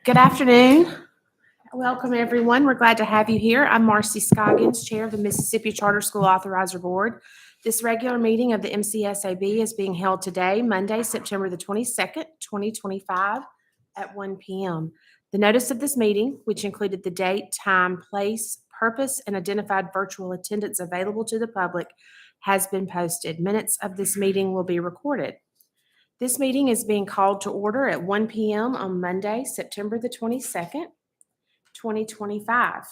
Good afternoon. Welcome, everyone. We're glad to have you here. I'm Marcy Scoggins, Chair of the Mississippi Charter School Authorizer Board. This regular meeting of the MCSAB is being held today, Monday, September the 22nd, 2025, at 1 p.m. The notice of this meeting, which included the date, time, place, purpose, and identified virtual attendance available to the public, has been posted. Minutes of this meeting will be recorded. This meeting is being called to order at 1 p.m. on Monday, September the 22nd, 2025.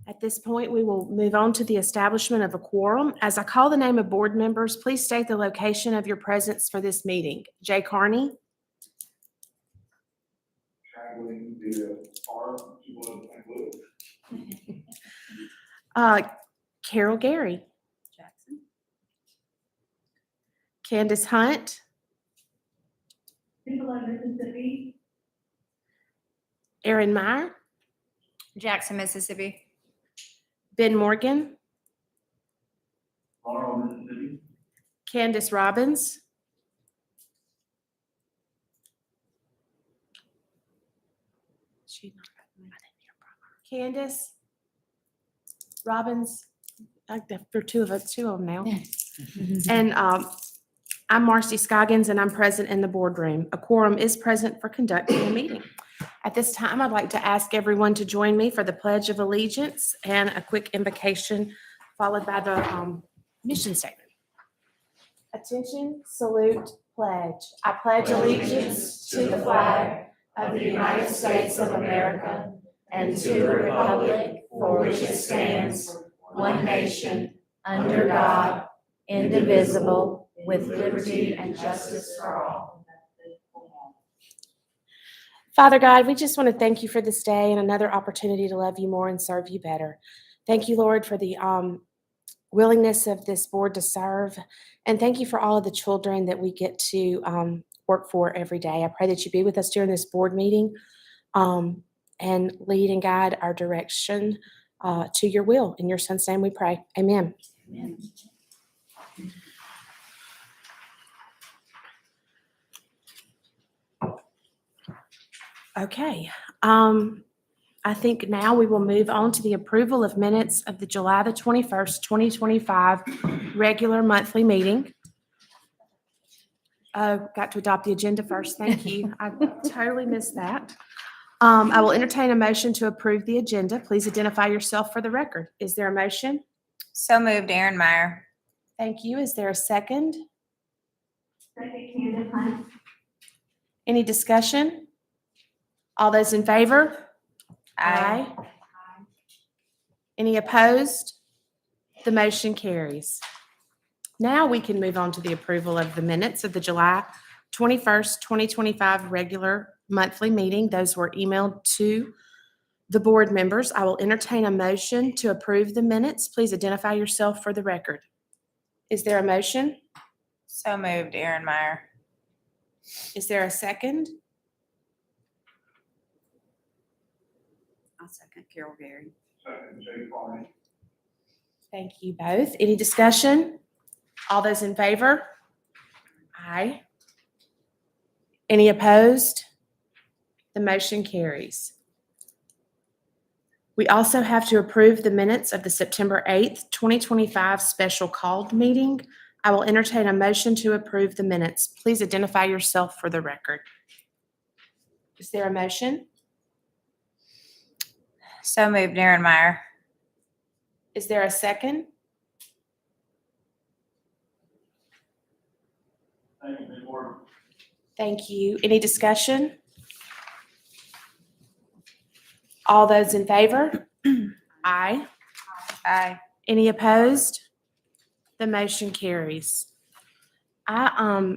At this point, we will move on to the establishment of a quorum. As I call the name of board members, please state the location of your presence for this meeting. Jay Carney. Carol Gary. Jackson. Candace Hunt. Mississippi. Aaron Meyer. Jackson, Mississippi. Ben Morgan. Laurel, Mississippi. Candace Robbins. Candace Robbins. For two of them now. And I'm Marcy Scoggins, and I'm present in the boardroom. A quorum is present for conducting the meeting. At this time, I'd like to ask everyone to join me for the Pledge of Allegiance and a quick invocation, followed by the mission statement. Attention, salute, pledge. I pledge allegiance to the flag of the United States of America and to the republic for which it stands, one nation, under God, indivisible, with liberty and justice for all. Father God, we just want to thank you for this day and another opportunity to love you more and serve you better. Thank you, Lord, for the willingness of this board to serve. And thank you for all of the children that we get to work for every day. I pray that you be with us during this board meeting and lead and guide our direction to your will. In your son's name we pray. Amen. Amen. Okay. I think now we will move on to the approval of minutes of the July the 21st, 2025 regular monthly meeting. Got to adopt the agenda first. Thank you. I totally missed that. I will entertain a motion to approve the agenda. Please identify yourself for the record. Is there a motion? So moved, Aaron Meyer. Thank you. Is there a second? Second, Candace Hunt. Any discussion? All those in favor? Aye. Any opposed? The motion carries. Now we can move on to the approval of the minutes of the July 21st, 2025 regular monthly meeting. Those were emailed to the board members. I will entertain a motion to approve the minutes. Please identify yourself for the record. Is there a motion? So moved, Aaron Meyer. Is there a second? I'll second, Carol Gary. Second, Jay Carney. Thank you both. Any discussion? All those in favor? Aye. Any opposed? The motion carries. We also have to approve the minutes of the September 8th, 2025 special called meeting. I will entertain a motion to approve the minutes. Please identify yourself for the record. Is there a motion? So moved, Aaron Meyer. Is there a second? Thank you. Any discussion? All those in favor? Aye. Aye. Any opposed? The motion carries. I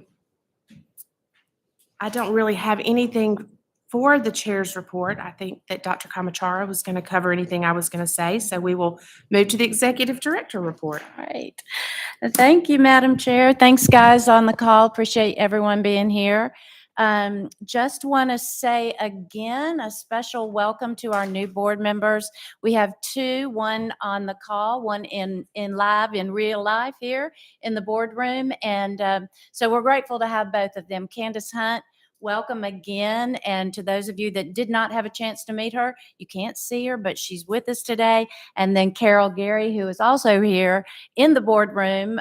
don't really have anything for the chair's report. I think that Dr. Kamachara was going to cover anything I was going to say, so we will move to the executive director report. All right. Thank you, Madam Chair. Thanks, guys, on the call. Appreciate everyone being here. Just want to say again, a special welcome to our new board members. We have two, one on the call, one in live, in real life here in the boardroom. And so we're grateful to have both of them. Candace Hunt, welcome again. And to those of you that did not have a chance to meet her, you can't see her, but she's with us today. And then Carol Gary, who is also here in the boardroom,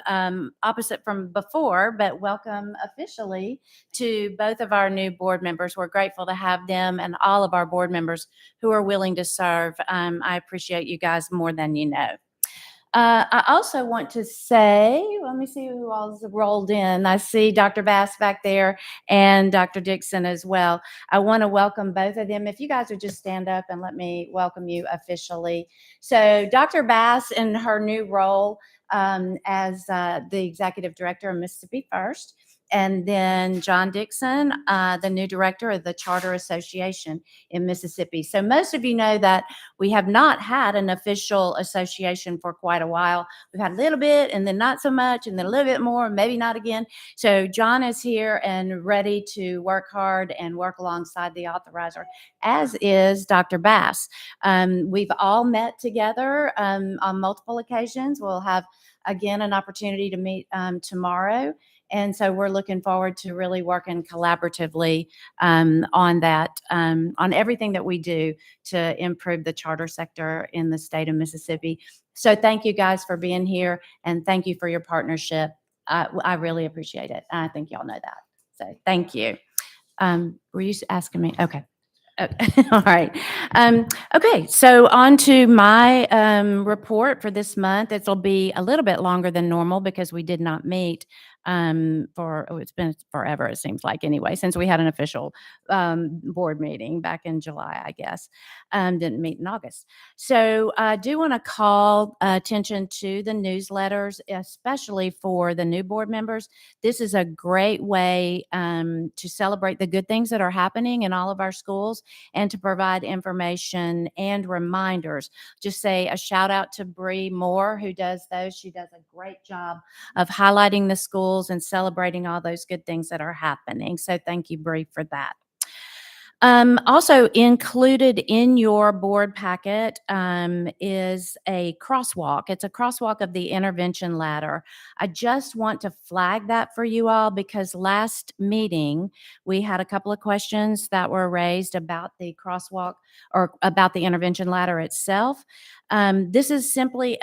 opposite from before, but welcome officially to both of our new board members. We're grateful to have them and all of our board members who are willing to serve. I appreciate you guys more than you know. I also want to say, let me see who all's rolled in. I see Dr. Bass back there and Dr. Dixon as well. I want to welcome both of them. If you guys would just stand up and let me welcome you officially. So Dr. Bass in her new role as the Executive Director of Mississippi First, and then John Dixon, the new Director of the Charter Association in Mississippi. So most of you know that we have not had an official association for quite a while. We've had a little bit and then not so much and then a little bit more, maybe not again. So John is here and ready to work hard and work alongside the authorizer, as is Dr. Bass. We've all met together on multiple occasions. We'll have, again, an opportunity to meet tomorrow. And so we're looking forward to really working collaboratively on that, on everything that we do to improve the charter sector in the state of Mississippi. So thank you guys for being here, and thank you for your partnership. I really appreciate it. I think y'all know that. So thank you. Were you asking me? Okay. All right. Okay, so on to my report for this month. It'll be a little bit longer than normal because we did not meet it's been forever, it seems like, anyway, since we had an official board meeting back in July, I guess. Didn't meet in August. So I do want to call attention to the newsletters, especially for the new board members. This is a great way to celebrate the good things that are happening in all of our schools and to provide information and reminders. Just say a shout out to Bree Moore, who does those. She does a great job of highlighting the schools and celebrating all those good things that are happening. So thank you, Bree, for that. Also included in your board packet is a crosswalk. It's a crosswalk of the intervention ladder. I just want to flag that for you all because last meeting we had a couple of questions that were raised about the crosswalk or about the intervention ladder itself. This is simply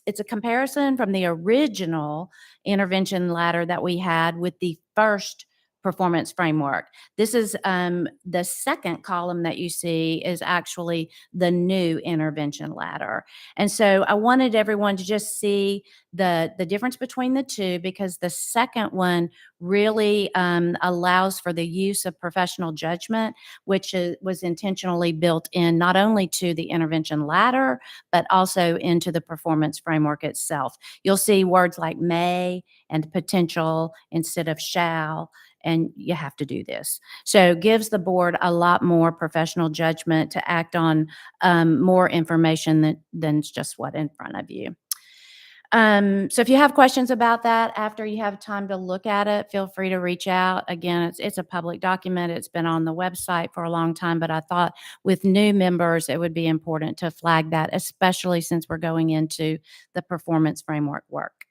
it's a comparison from the original intervention ladder that we had with the first performance framework. This is the second column that you see is actually the new intervention ladder. And so I wanted everyone to just see the difference between the two because the second one really allows for the use of professional judgment, which was intentionally built in not only to the intervention ladder, but also into the performance framework itself. You'll see words like may and potential instead of shall, and you have to do this. So gives the board a lot more professional judgment to act on more information than just what in front of you. So if you have questions about that after you have time to look at it, feel free to reach out. Again, it's a public document. It's been on the website for a long time, but I thought with new members, it would be important to flag that, especially since we're going into the performance framework work.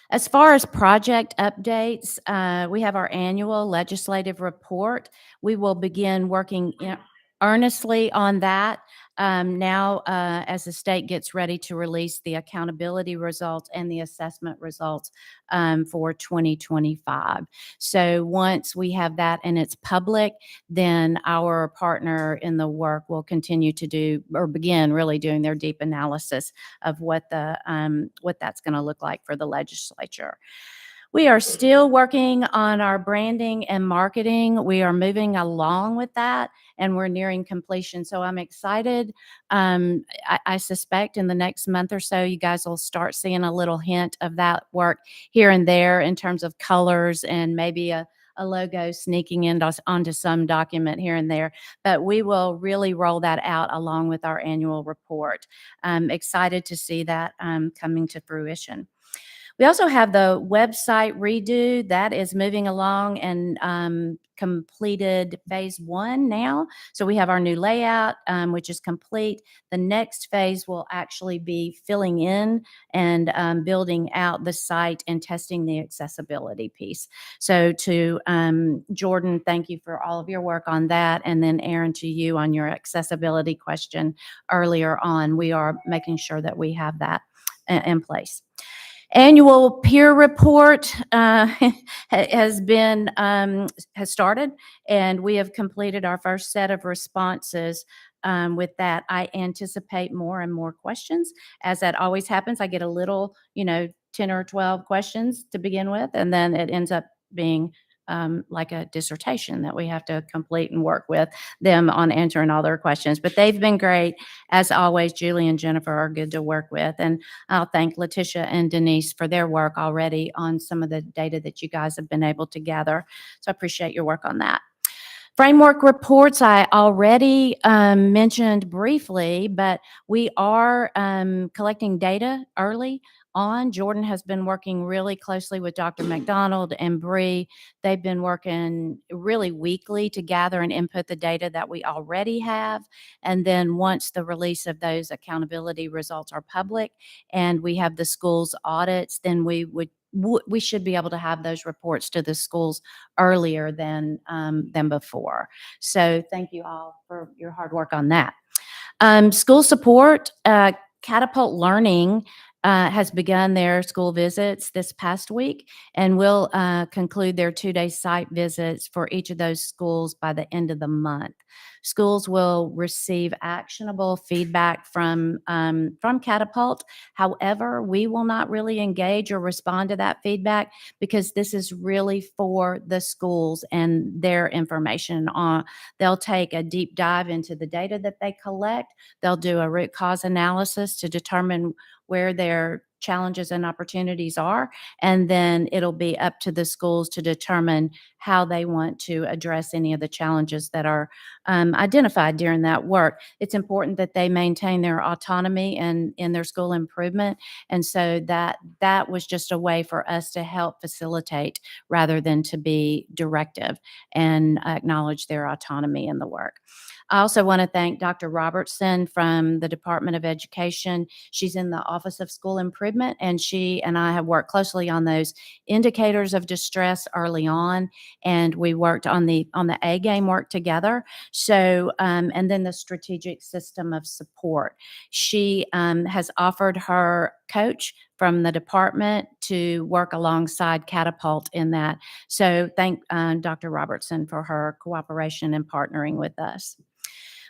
As far as project updates, we have our annual legislative report. We will begin working earnestly on that now as the state gets ready to release the accountability results and the assessment results for 2025. So once we have that and it's public, then our partner in the work will continue to do or begin really doing their deep analysis of what that's going to look like for the legislature. We are still working on our branding and marketing. We are moving along with that and we're nearing completion. So I'm excited. I suspect in the next month or so, you guys will start seeing a little hint of that work here and there in terms of colors and maybe a logo sneaking onto some document here and there. But we will really roll that out along with our annual report. I'm excited to see that coming to fruition. We also have the website redo that is moving along and completed phase 1 now. So we have our new layout, which is complete. The next phase will actually be filling in and building out the site and testing the accessibility piece. So to Jordan, thank you for all of your work on that. And then Aaron, to you on your accessibility question earlier on. We are making sure that we have that in place. Annual peer report has started, and we have completed our first set of responses. With that, I anticipate more and more questions. As that always happens, I get a little, 10 or 12 questions to begin with, and then it ends up being like a dissertation that we have to complete and work with them on answering all their questions. But they've been great. As always, Julie and Jennifer are good to work with. And I'll thank Letitia and Denise for their work already on some of the data that you guys have been able to gather. So I appreciate your work on that. Framework reports, I already mentioned briefly, but we are collecting data early on. Jordan has been working really closely with Dr. McDonald and Bree. They've been working really weekly to gather and input the data that we already have. And then once the release of those accountability results are public and we have the schools audits, then we should be able to have those reports to the schools earlier than before. So thank you all for your hard work on that. School support, Catapult Learning has begun their school visits this past week and will conclude their 2-day site visits for each of those schools by the end of the month. Schools will receive actionable feedback from Catapult. However, we will not really engage or respond to that feedback because this is really for the schools and their information. They'll take a deep dive into the data that they collect. They'll do a root cause analysis to determine where their challenges and opportunities are. And then it'll be up to the schools to determine how they want to address any of the challenges that are identified during that work. It's important that they maintain their autonomy and in their school improvement. And so that was just a way for us to help facilitate rather than to be directive and acknowledge their autonomy in the work. I also want to thank Dr. Robertson from the Department of Education. She's in the Office of School Improvement, and she and I have worked closely on those indicators of distress early on, and we worked on the A game work together. So, and then the strategic system of support. She has offered her coach from the department to work alongside Catapult in that. So thank Dr. Robertson for her cooperation and partnering with us.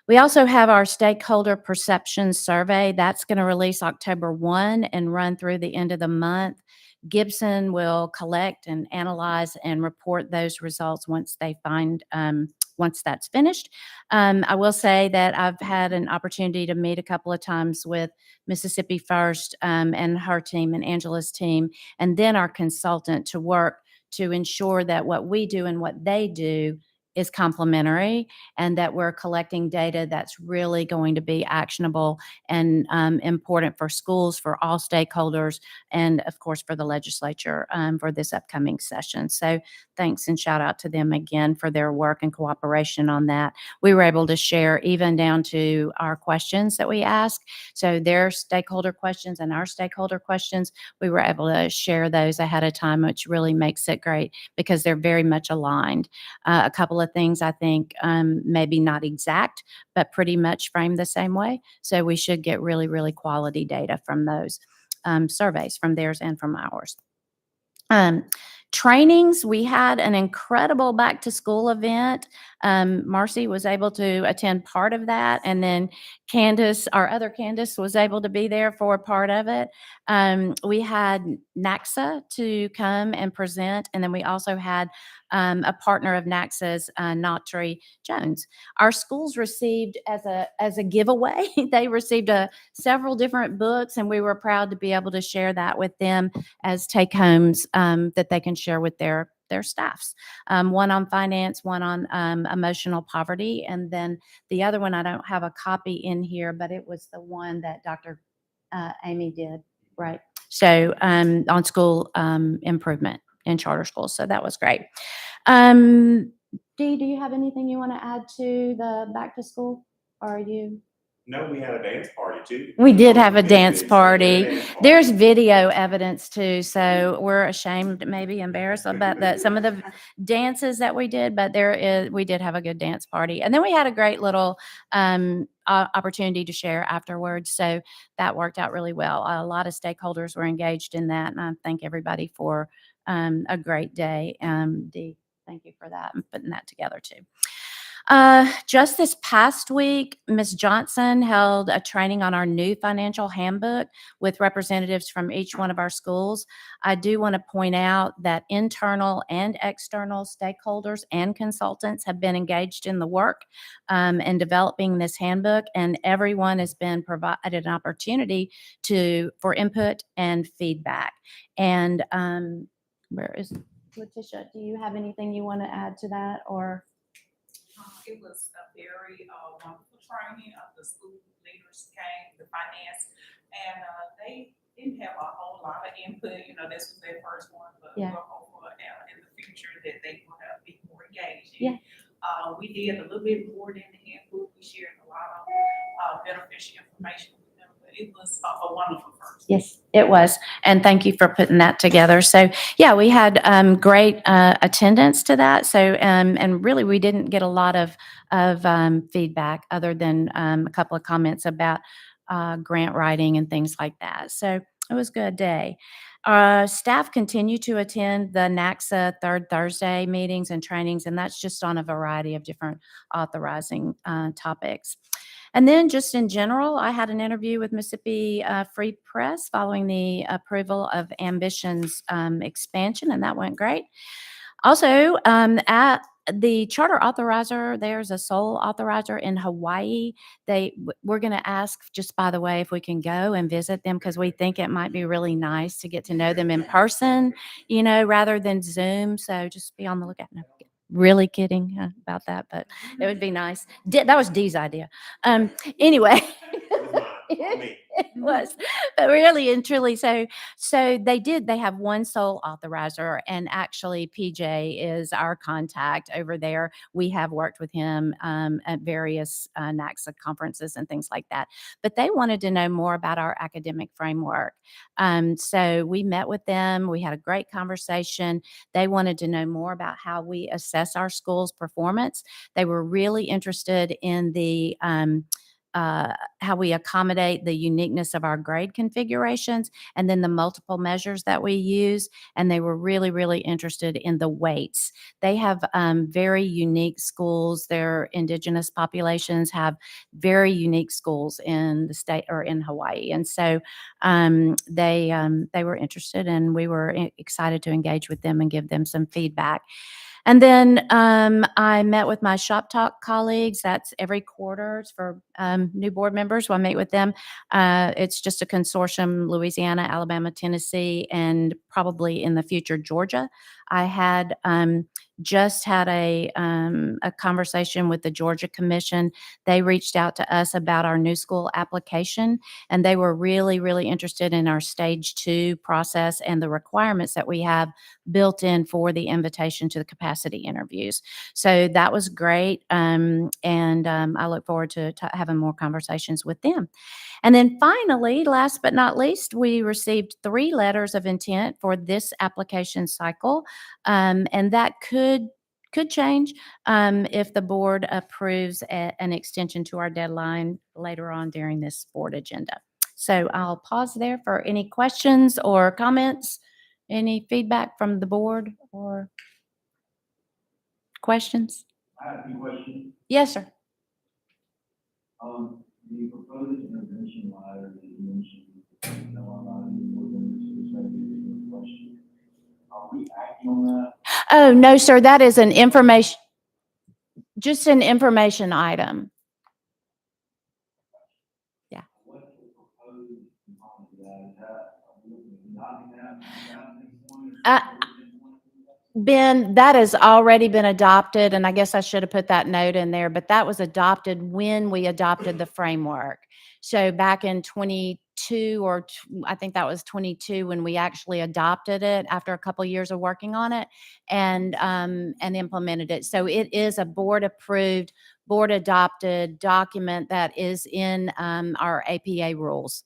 We also have our stakeholder perception survey. That's going to release October 1 and run through the end of the month. Gibson will collect and analyze and report those results once that's finished. I will say that I've had an opportunity to meet a couple of times with Mississippi First and her team and Angela's team, and then our consultant to work to ensure that what we do and what they do is complementary and that we're collecting data that's really going to be actionable and important for schools, for all stakeholders, and of course for the legislature for this upcoming session. So thanks and shout out to them again for their work and cooperation on that. We were able to share even down to our questions that we ask. So their stakeholder questions and our stakeholder questions, we were able to share those ahead of time, which really makes it great because they're very much aligned. A couple of things I think maybe not exact, but pretty much framed the same way. So we should get really, really quality data from those surveys, from theirs and from ours. Trainings, we had an incredible back to school event. Marcy was able to attend part of that, and then Candace, our other Candace, was able to be there for part of it. We had NACSA to come and present, and then we also had a partner of NACSA's, Nautry Jones. Our schools received as a giveaway, they received several different books, and we were proud to be able to share that with them as take homes that they can share with their staffs. One on finance, one on emotional poverty, and then the other one, I don't have a copy in here, but it was the one that Dr. Amy did. Right. So, on school, improvement in charter schools. So that was great. Dee, do you have anything you want to add to the back to school? Or are you? No, we had a dance party too. We did have a We dance did. party. We had a dance There's party. video evidence too, so we're ashamed, maybe embarrassed about that, some of the dances that we did, but we did have a good dance party. And then we had a great little opportunity to share afterwards, so that worked out really well. A lot of stakeholders were engaged in that, and I thank everybody for a great day. Dee, thank you for that and putting that together too. Just this past week, Ms. Johnson held a training on our new financial handbook with representatives from each one of our schools. I do want to point out that internal and external stakeholders and consultants have been engaged in the work in developing this handbook, and everyone has been provided an opportunity for input and feedback. And where is Letitia? Do you have anything you want to add to that, or? It was a very wonderful training. The school leaders came, the finance, and they didn't have a whole lot of input. You know, this was their first one, but Yeah. we're hopeful in the future that they will be more engaged. Yeah. We did a little bit more than the handbook. We shared a lot of beneficial information with them, but it was a wonderful first. Yes, it was. And thank you for putting that together. So yeah, we had great attendance to that. So and really we didn't get a lot of feedback other than a couple of comments about grant writing and things like that. So it was a good day. Staff continue to attend the NACSA third Thursday meetings and trainings, and that's just on a variety of different authorizing topics. And then just in general, I had an interview with Mississippi Free Press following the approval of Ambition's expansion, and that went great. Also, at the charter authorizer, there's a sole authorizer in Hawaii. We're going to ask, just by the way, if we can go and visit them because we think it might be really nice to get to know them in person, rather than Zoom. So just be on the lookout. No, really kidding about that, but it would be nice. That was Dee's idea. Anyway. It was, but really and truly, so they have one sole authorizer, and actually PJ is our contact over there. We have worked with him at various NACSA conferences and things like that, but they wanted to know more about our academic framework. So we met with them. We had a great conversation. They wanted to know more about how we assess our school's performance. They were really interested in the how we accommodate the uniqueness of our grade configurations and then the multiple measures that we use. And they were really, really interested in the weights. They have very unique schools. Their indigenous populations have very unique schools in the state or in Hawaii. And so they were interested, and we were excited to engage with them and give them some feedback. And then I met with my Shop Talk colleagues. That's every quarter. It's for new board members. So I meet with them. It's just a consortium, Louisiana, Alabama, Tennessee, and probably in the future, Georgia. I had just had a conversation with the Georgia Commission. They reached out to us about our new school application, and they were really, really interested in our stage 2 process and the requirements that we have built in for the invitation to the capacity interviews. So that was great. And I look forward to having more conversations with them. And then finally, last but not least, we received 3 letters of intent for this application cycle. And that could change if the board approves an extension to our deadline later on during this board agenda. So I'll pause there for any questions or comments. Any feedback from the board or questions? I have a few questions. Yes, sir. The proposed intervention letter that you mentioned, question. Are we acting on that? Oh, no, sir. That is just an information item. Yeah. What's the proposed component of that? Is that, adopting that? Ben, that has already been adopted, and I guess I should have put that note in there, but that was adopted when we adopted the framework. So back in 2020, I think that was 22 when we actually adopted it after a couple years of working on it and implemented it. So it is a board approved, board adopted document that is in our APA rules.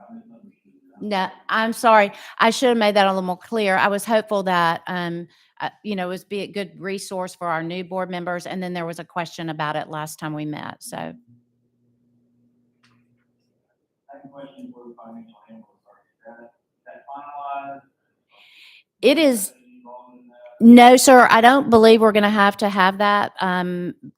I misunderstood that. No, I'm sorry. I should have made that a little more clear. I was hopeful that, it was be a good resource for our new board members. And then there was a question about it last time we met. So Second question for the financial handbook, sorry, is that finalized? it is. Any involvement in that? No, sir, I don't believe we're going to have that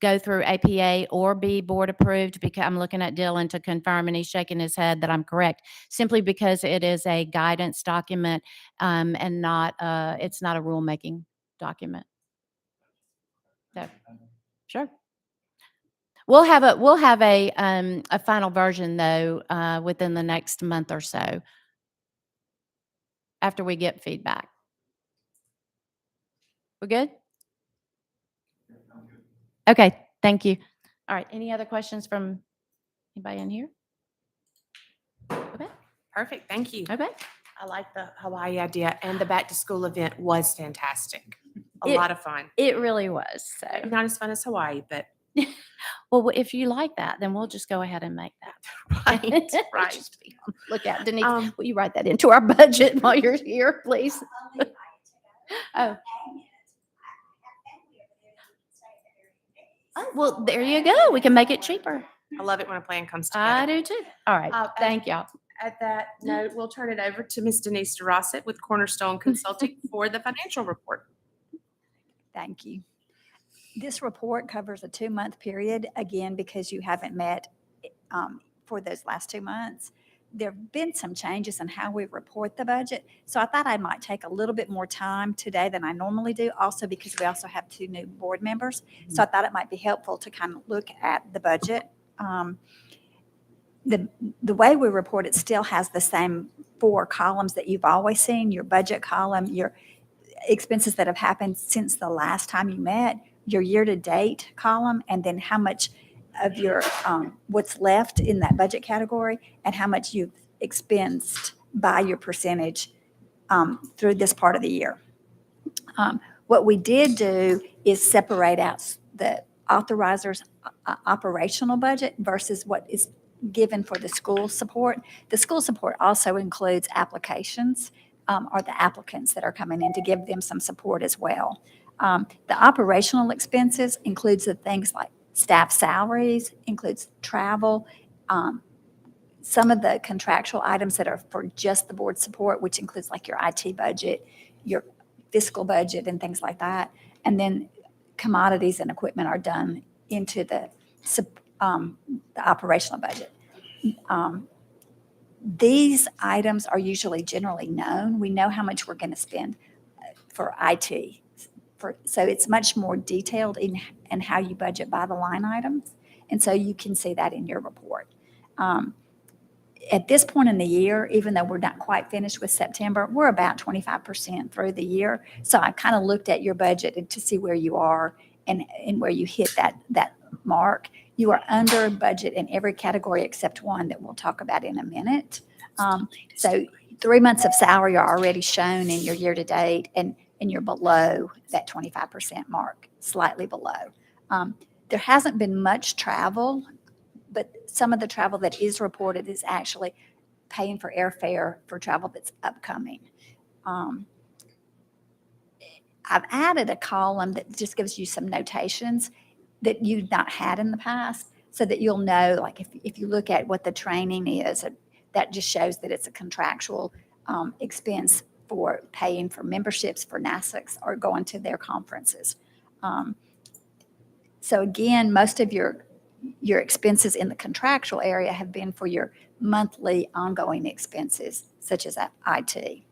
go through APA or be board approved, because I'm looking at Dylan to confirm, and he's shaking his head that I'm correct, simply because it is a guidance document and not, it's not a rulemaking document. So, sure. We'll have a final version though within the next month or so after we get feedback. We're good? Okay, thank you. All right, any other questions from anybody in here? Okay, Perfect, thank you. okay. I like the Hawaii idea, and the back to school event was fantastic. A It- lot of fun. It really was, so. Not as fun as Hawaii, but Well, if you like that, then we'll just go ahead and make that. right, right. Just be on the lookout. Denise, Um, will you write that into our budget while you're here, please? Oh. Oh, well, there you go. We can make it cheaper. I love it when a plan comes I together. do too. All right, thank y'all. At that note, we'll turn it over to Ms. Denise DeRossett with Cornerstone Consulting for the financial report. Thank you. This report covers a 2-month period, again, because you haven't met for those last 2 months. There have been some changes in how we report the budget, so I thought I might take a little bit more time today than I normally do, also because we also have 2 new board members. So I thought it might be helpful to kind of look at the budget. The way we report it still has the same 4 columns that you've always seen: your budget column, your expenses that have happened since the last time you met, your year-to-date column, and then how much of your what's left in that budget category, and how much you've expensed by your percentage through this part of the year. What we did do is separate out the authorizer's operational budget versus what is given for the school support. The school support also includes applications or the applicants that are coming in to give them some support as well. The operational expenses includes the things like staff salaries, includes travel, some of the contractual items that are for just the board support, which includes like your IT budget, your fiscal budget, and things like that. And then commodities and equipment are done into the operational budget. These items are usually generally known. We know how much we're going to spend for IT. So it's much more detailed in how you budget by the line items. And so you can see that in your report. At this point in the year, even though we're not quite finished with September, we're about 25% through the year. So I kind of looked at your budget to see where you are and where you hit that mark. You are under budget in every category except one that we'll talk about in a minute. So 3 months of salary are already shown in your year-to-date, and you're below that 25% mark, slightly below. There hasn't been much travel, but some of the travel that is reported is actually paying for airfare for travel that's upcoming. I've added a column that just gives you some notations that you've not had in the past, so that you'll know, like if you look at what the training is, that just shows that it's a contractual expense for paying for memberships for NASICs or going to their conferences. So again, most of your expenses in the contractual area have been for your monthly ongoing expenses, such as IT.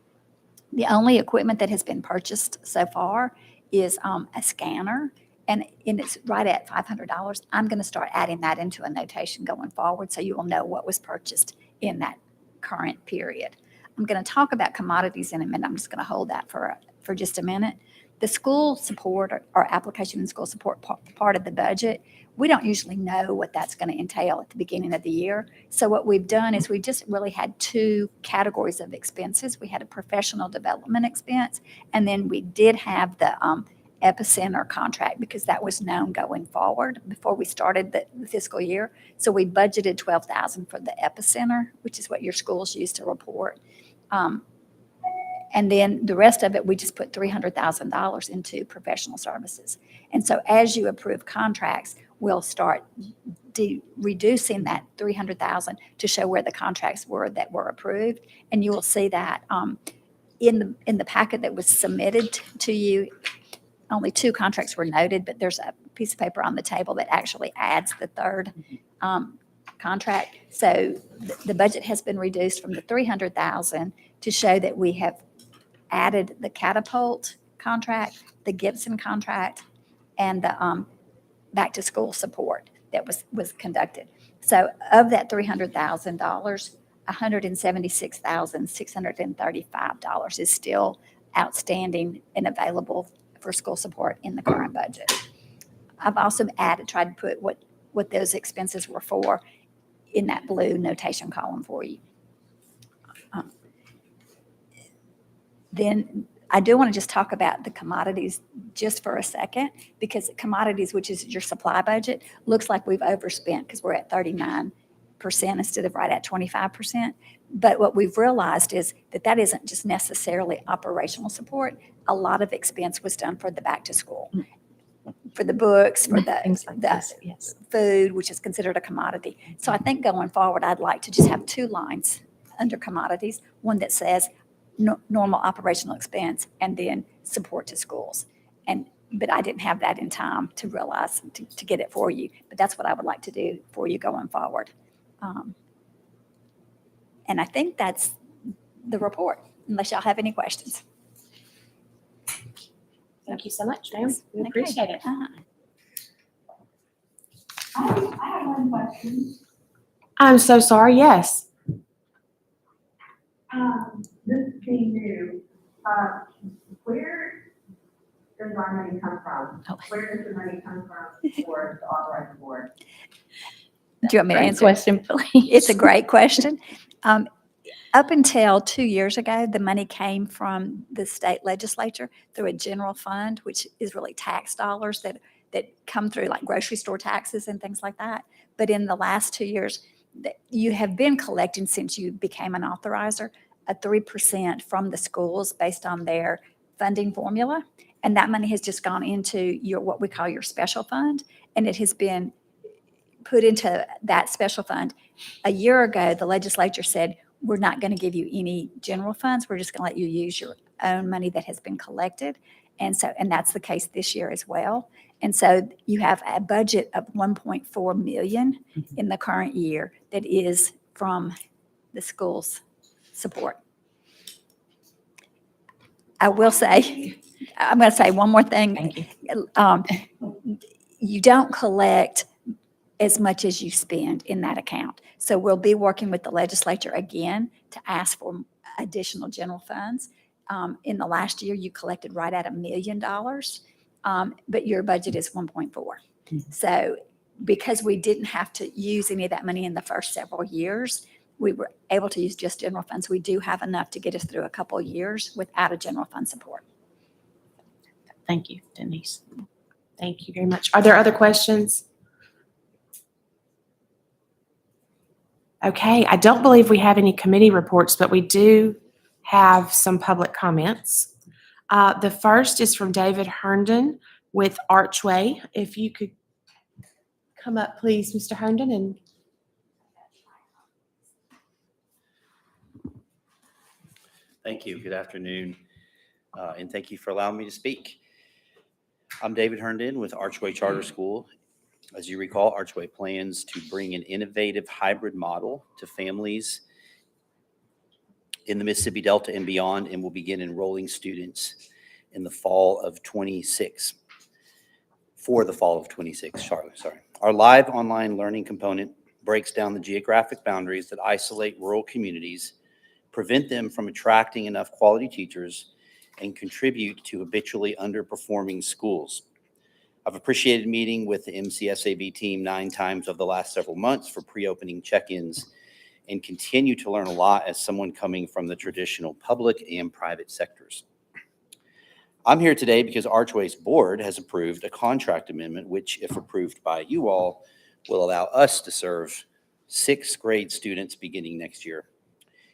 The only equipment that has been purchased so far is a scanner, and it's right at $500. I'm going to start adding that into a notation going forward, so you will know what was purchased in that current period. I'm going to talk about commodities in a minute. I'm just going to hold that for just a minute. The school support or application and school support part of the budget, we don't usually know what that's going to entail at the beginning of the year. So what we've done is we just really had two categories of expenses. We had a professional development expense, and then we did have the Epicenter contract because that was known going forward before we started the fiscal year. So we budgeted $12,000 for the Epicenter, which is what your schools use to report. And then the rest of it, we just put $300,000 into professional services. And so as you approve contracts, we'll start reducing that $300,000 to show where the contracts were that were approved. And you will see that in the packet that was submitted to you. Only 2 contracts were noted, but there's a piece of paper on the table that actually adds the third contract. So the budget has been reduced from the $300,000 to show that we have added the Catapult contract, the Gibson contract, and the back to school support that was conducted. So of that $300,000, $176,635 is still outstanding and available for school support in the current budget. I've also tried to put what those expenses were for in that blue notation column for you. Then I do want to just talk about the commodities just for a second, because commodities, which is your supply budget, looks like we've overspent because we're at 39% instead of right at 25%. But what we've realized is that isn't just necessarily operational support. A lot of expense was done for the back to school, for the books, for Things like this, the yes. food, which is considered a commodity. So I think going forward, I'd like to just have 2 lines under commodities, one that says normal operational expense and then support to schools. But I didn't have that in time to realize, to get it for you. But that's what I would like to do for you going forward. And I think that's the report, unless y'all have any questions. Thank you so much, ma'am. We Okay. appreciate it. I have one question. I'm so sorry, yes. This is being new. Where does our money come from? Oh. Where does the money come from for the authorized board? Do you want me to Great answer? question, please. It's a great question. Up until 2 years ago, the money came from the state legislature through a general fund, which is really tax dollars that come through like grocery store taxes and things like that. But in the last 2 years, you have been collecting, since you became an authorizer, a 3% from the schools based on their funding formula. And that money has just gone into what we call your special fund, and it has been put into that special fund. A year ago, the legislature said, we're not going to give you any general funds. We're just going to let you use your own money that has been collected. And that's the case this year as well. And so you have a budget of $1.4 million in the current year that is from the school's support. I will say, I'm going to say one more thing. Thank you. You don't collect as much as you spend in that account. So we'll be working with the legislature again to ask for additional general funds. In the last year, you collected right at $1 million, but your budget is 1.4. So because we didn't have to use any of that money in the first several years, we were able to use just general funds. We do have enough to get us through a couple of years without a general fund support. Thank you, Denise. Thank you very much. Are there other questions? Okay, I don't believe we have any committee reports, but we do have some public comments. The first is from David Herndon with Archway. If you could come up, please, Mr. Herndon, and Thank you. Good afternoon, and thank you for allowing me to speak. I'm David Herndon with Archway Charter School. As you recall, Archway plans to bring an innovative hybrid model to families in the Mississippi Delta and beyond, and will begin enrolling students in the fall of 26. For the fall of 26, sorry. Our live online learning component breaks down the geographic boundaries that isolate rural communities, prevent them from attracting enough quality teachers, and contribute to habitually underperforming schools. I've appreciated meeting with the MCSAB team 9 times over the last several months for pre-opening check-ins and continue to learn a lot as someone coming from the traditional public and private sectors. I'm here today because Archway's board has approved a contract amendment, which, if approved by you all, will allow us to serve 6th grade students beginning next year.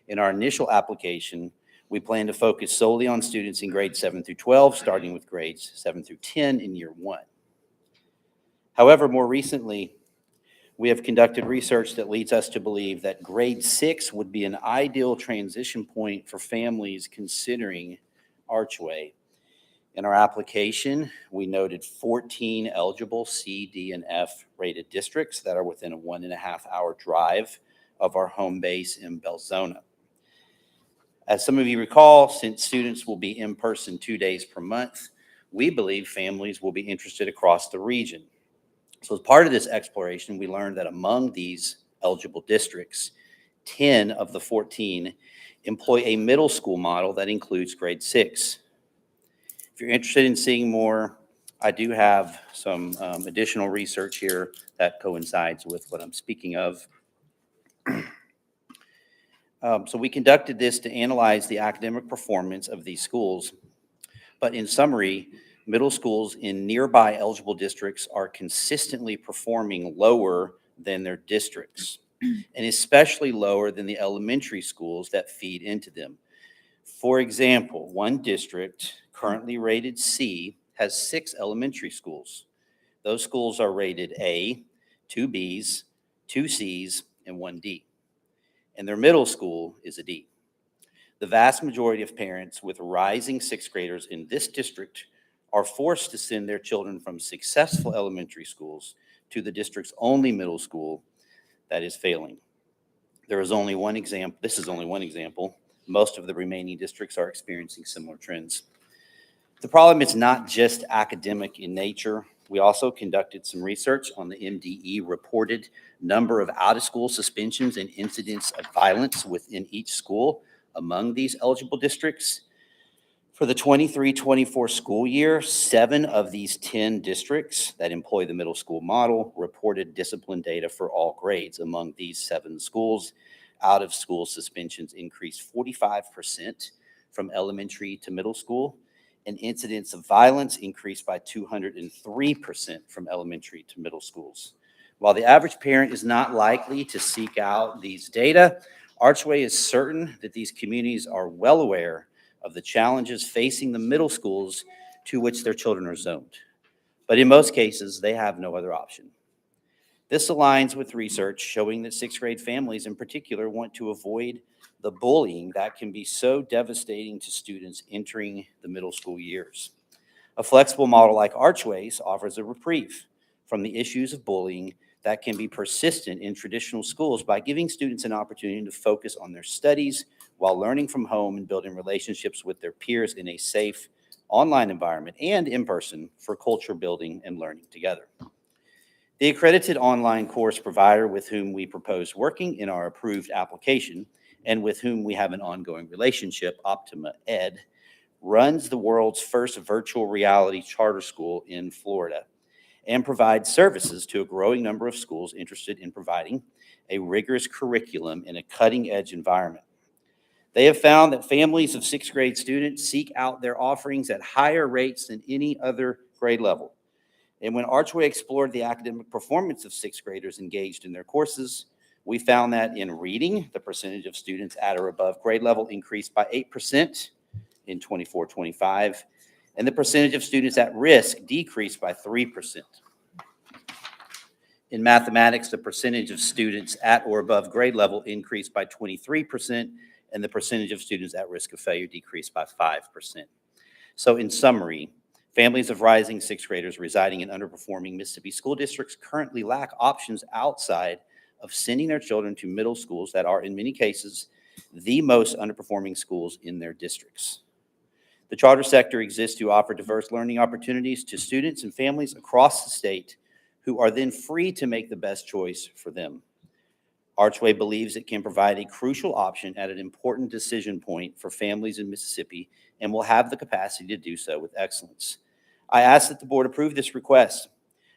In our initial application, we plan to focus solely on students in grades 7 through 12, starting with grades 7 through 10 in year 1. However, more recently, we have conducted research that leads us to believe that grade 6 would be an ideal transition point for families considering Archway. In our application, we noted 14 eligible C, D, and F rated districts that are within a 1.5-hour drive of our home base in Belzona. As some of you recall, since students will be in person 2 days per month, we believe families will be interested across the region. So as part of this exploration, we learned that among these eligible districts, 10 of the 14 employ a middle school model that includes grade 6. If you're interested in seeing more, I do have some additional research here that coincides with what I'm speaking of. So we conducted this to analyze the academic performance of these schools. But in summary, middle schools in nearby eligible districts are consistently performing lower than their districts, and especially lower than the elementary schools that feed into them. For example, one district currently rated C has 6 elementary schools. Those schools are rated A, 2 Bs, 2 Cs, and 1 D. And their middle school is a D. The vast majority of parents with rising 6th graders in this district are forced to send their children from successful elementary schools to the district's only middle school that is failing. There is only one example. This is only one example. Most of the remaining districts are experiencing similar trends. The problem is not just academic in nature. We also conducted some research on the MDE reported number of out-of-school suspensions and incidents of violence within each school among these eligible districts. For the 23-24 school year, 7 of these 10 districts that employ the middle school model reported discipline data for all grades. Among these 7 schools, out-of-school suspensions increased 45% from elementary to middle school, and incidents of violence increased by 203% from elementary to middle schools. While the average parent is not likely to seek out these data, Archway is certain that these communities are well aware of the challenges facing the middle schools to which their children are zoned. But in most cases, they have no other option. This aligns with research showing that 6th grade families in particular want to avoid the bullying that can be so devastating to students entering the middle school years. A flexible model like Archway's offers a reprieve from the issues of bullying that can be persistent in traditional schools by giving students an opportunity to focus on their studies while learning from home and building relationships with their peers in a safe online environment and in person for culture building and learning together. The accredited online course provider with whom we propose working in our approved application and with whom we have an ongoing relationship, Optima Ed, runs the world's first virtual reality charter school in Florida and provides services to a growing number of schools interested in providing a rigorous curriculum in a cutting-edge environment. They have found that families of 6th grade students seek out their offerings at higher rates than any other grade level. And when Archway explored the academic performance of 6th graders engaged in their courses, we found that in reading, the percentage of students at or above grade level increased by 8% in 24-25, and the percentage of students at risk decreased by 3%. In mathematics, the percentage of students at or above grade level increased by 23%, and the percentage of students at risk of failure decreased by 5%. So in summary, families of rising 6th graders residing in underperforming Mississippi school districts currently lack options outside of sending their children to middle schools that are, in many cases, the most underperforming schools in their districts. The charter sector exists to offer diverse learning opportunities to students and families across the state who are then free to make the best choice for them. Archway believes it can provide a crucial option at an important decision point for families in Mississippi and will have the capacity to do so with excellence. I ask that the board approve this request,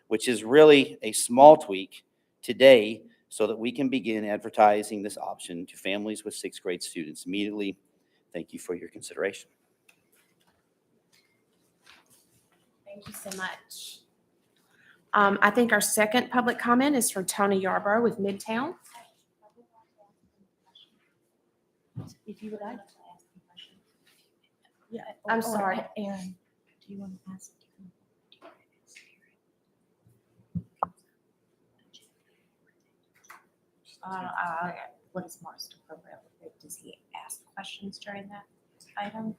which is really a small tweak today so that we can begin advertising this option to families with sixth grade students immediately. Thank you for your consideration. Thank you so much. I think our second public comment is for Tony Yarborough with Midtown. If you would like. Yeah, I'm sorry. Aaron, do you want to ask? What is most appropriate? Does he ask questions during that item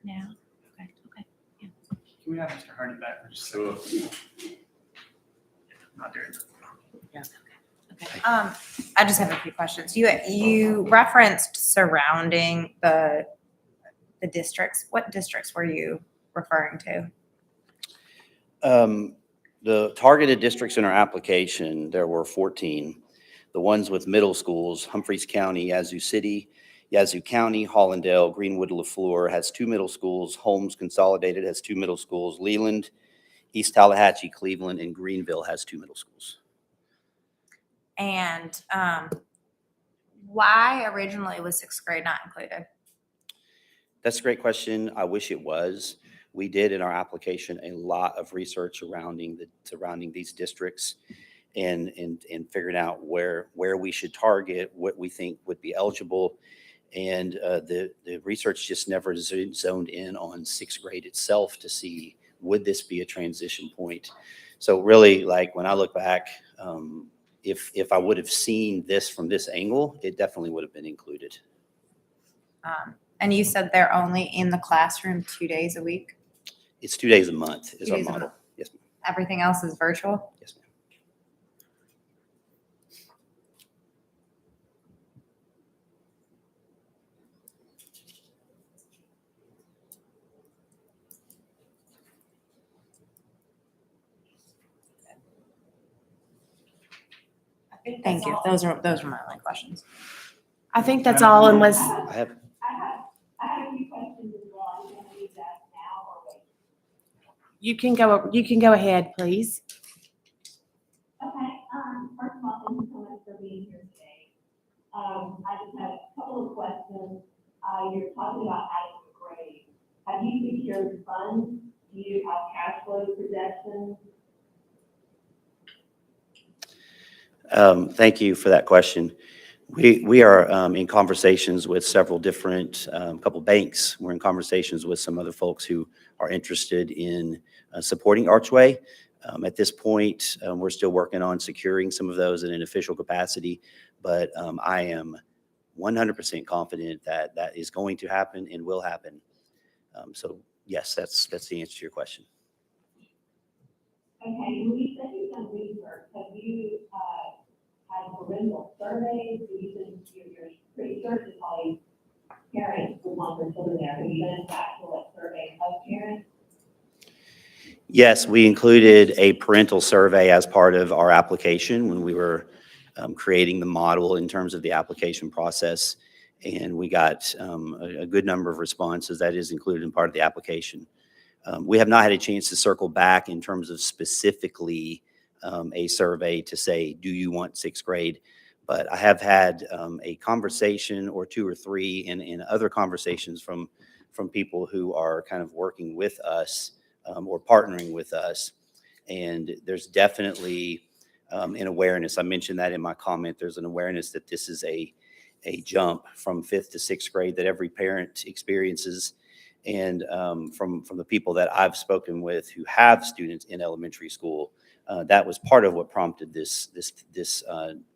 now? Okay, okay. Can we have Mr. Hardy back for just a So, not during. I just have a few questions. You referenced surrounding the districts. What districts were you referring to? The targeted districts in our application, there were 14. The ones with middle schools, Humphreys County, Yazoo City, Yazoo County, Hollandale, Greenwood, LaFleur has 2 middle schools. Holmes Consolidated has 2 middle schools. Leland, East Tallahatchie, Cleveland, and Greenville has 2 middle schools. And why originally was sixth grade not included? That's a great question. I wish it was. We did in our application a lot of research surrounding these districts and figuring out where we should target, what we think would be eligible. And the research just never zoned in on sixth grade itself to see, would this be a transition point? So really, like when I look back, if I would have seen this from this angle, it definitely would have been included. And you said they're only in the classroom 2 days a week? It's 2 days a month is 2 our days a model. month. Yes, ma'am. Everything else is virtual? Yes, ma'am. Thank you. Those are my only questions. I think that's all unless, I have, I have a few questions as well. I'm gonna leave that now or wait. you can go ahead, please. Okay, first of all, thank you so much for being here today. I just have a couple of questions. You're talking about adequate grade. Have you secured funds? Do you have cash flow projections? Thank you for that question. We are in conversations with several different, couple banks. We're in conversations with some other folks who are interested in supporting Archway. At this point, we're still working on securing some of those in an official capacity, but I am 100% confident that that is going to happen and will happen. So yes, that's the answer to your question. Okay, when you said you've done research, have you, had parental surveys? Do you think you're pretty sure that probably parents would want their children there? Have you done an actual survey of parents? Yes, we included a parental survey as part of our application when we were creating the model in terms of the application process. And we got a good number of responses that is included in part of the application. We have not had a chance to circle back in terms of specifically a survey to say, do you want sixth grade? But I have had a conversation or 2 or 3 and other conversations from people who are kind of working with us or partnering with us. And there's definitely an awareness. I mentioned that in my comment. There's an awareness that this is a jump from 5th to 6th grade that every parent experiences. And from the people that I've spoken with who have students in elementary school, that was part of what prompted this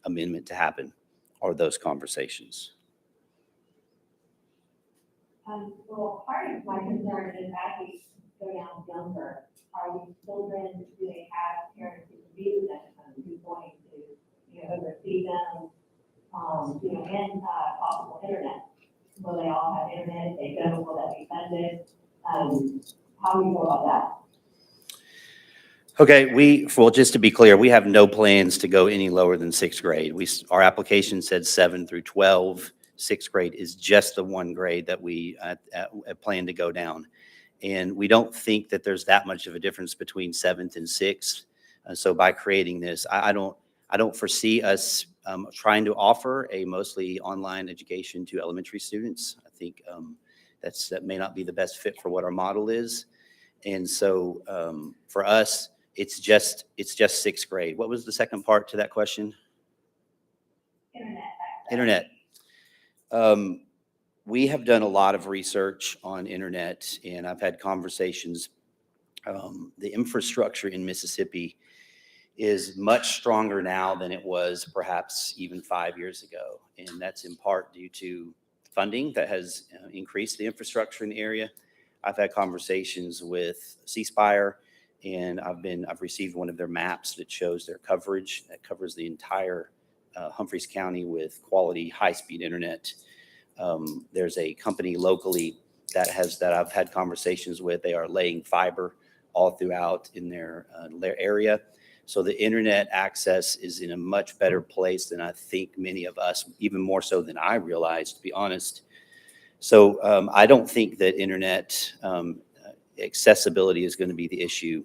amendment to happen, or those conversations. Well, part of my concern is as we go down younger, are these children, do they have parents who can be with them, who's going to, oversee them, and possible internet? Will they all have internet? If they don't, will that be funded? How do you go about that? Okay, well, just to be clear, we have no plans to go any lower than sixth grade. Our application said 7 through 12. Sixth grade is just the one grade that we plan to go down. And we don't think that there's that much of a difference between seventh and sixth. So by creating this, I don't foresee us trying to offer a mostly online education to elementary students. I think that may not be the best fit for what our model is. And so for us, it's just sixth grade. What was the second part to that question? Internet. We have done a lot of research on internet, and I've had conversations. The infrastructure in Mississippi is much stronger now than it was perhaps even 5 years ago. And that's in part due to funding that has increased the infrastructure in the area. I've had conversations with C Spire, and I've received one of their maps that shows their coverage that covers the entire Humphreys County with quality high-speed internet. There's a company locally that I've had conversations with. They are laying fiber all throughout in their area. So the internet access is in a much better place than I think many of us, even more so than I realized, to be honest. So I don't think that internet accessibility is going to be the issue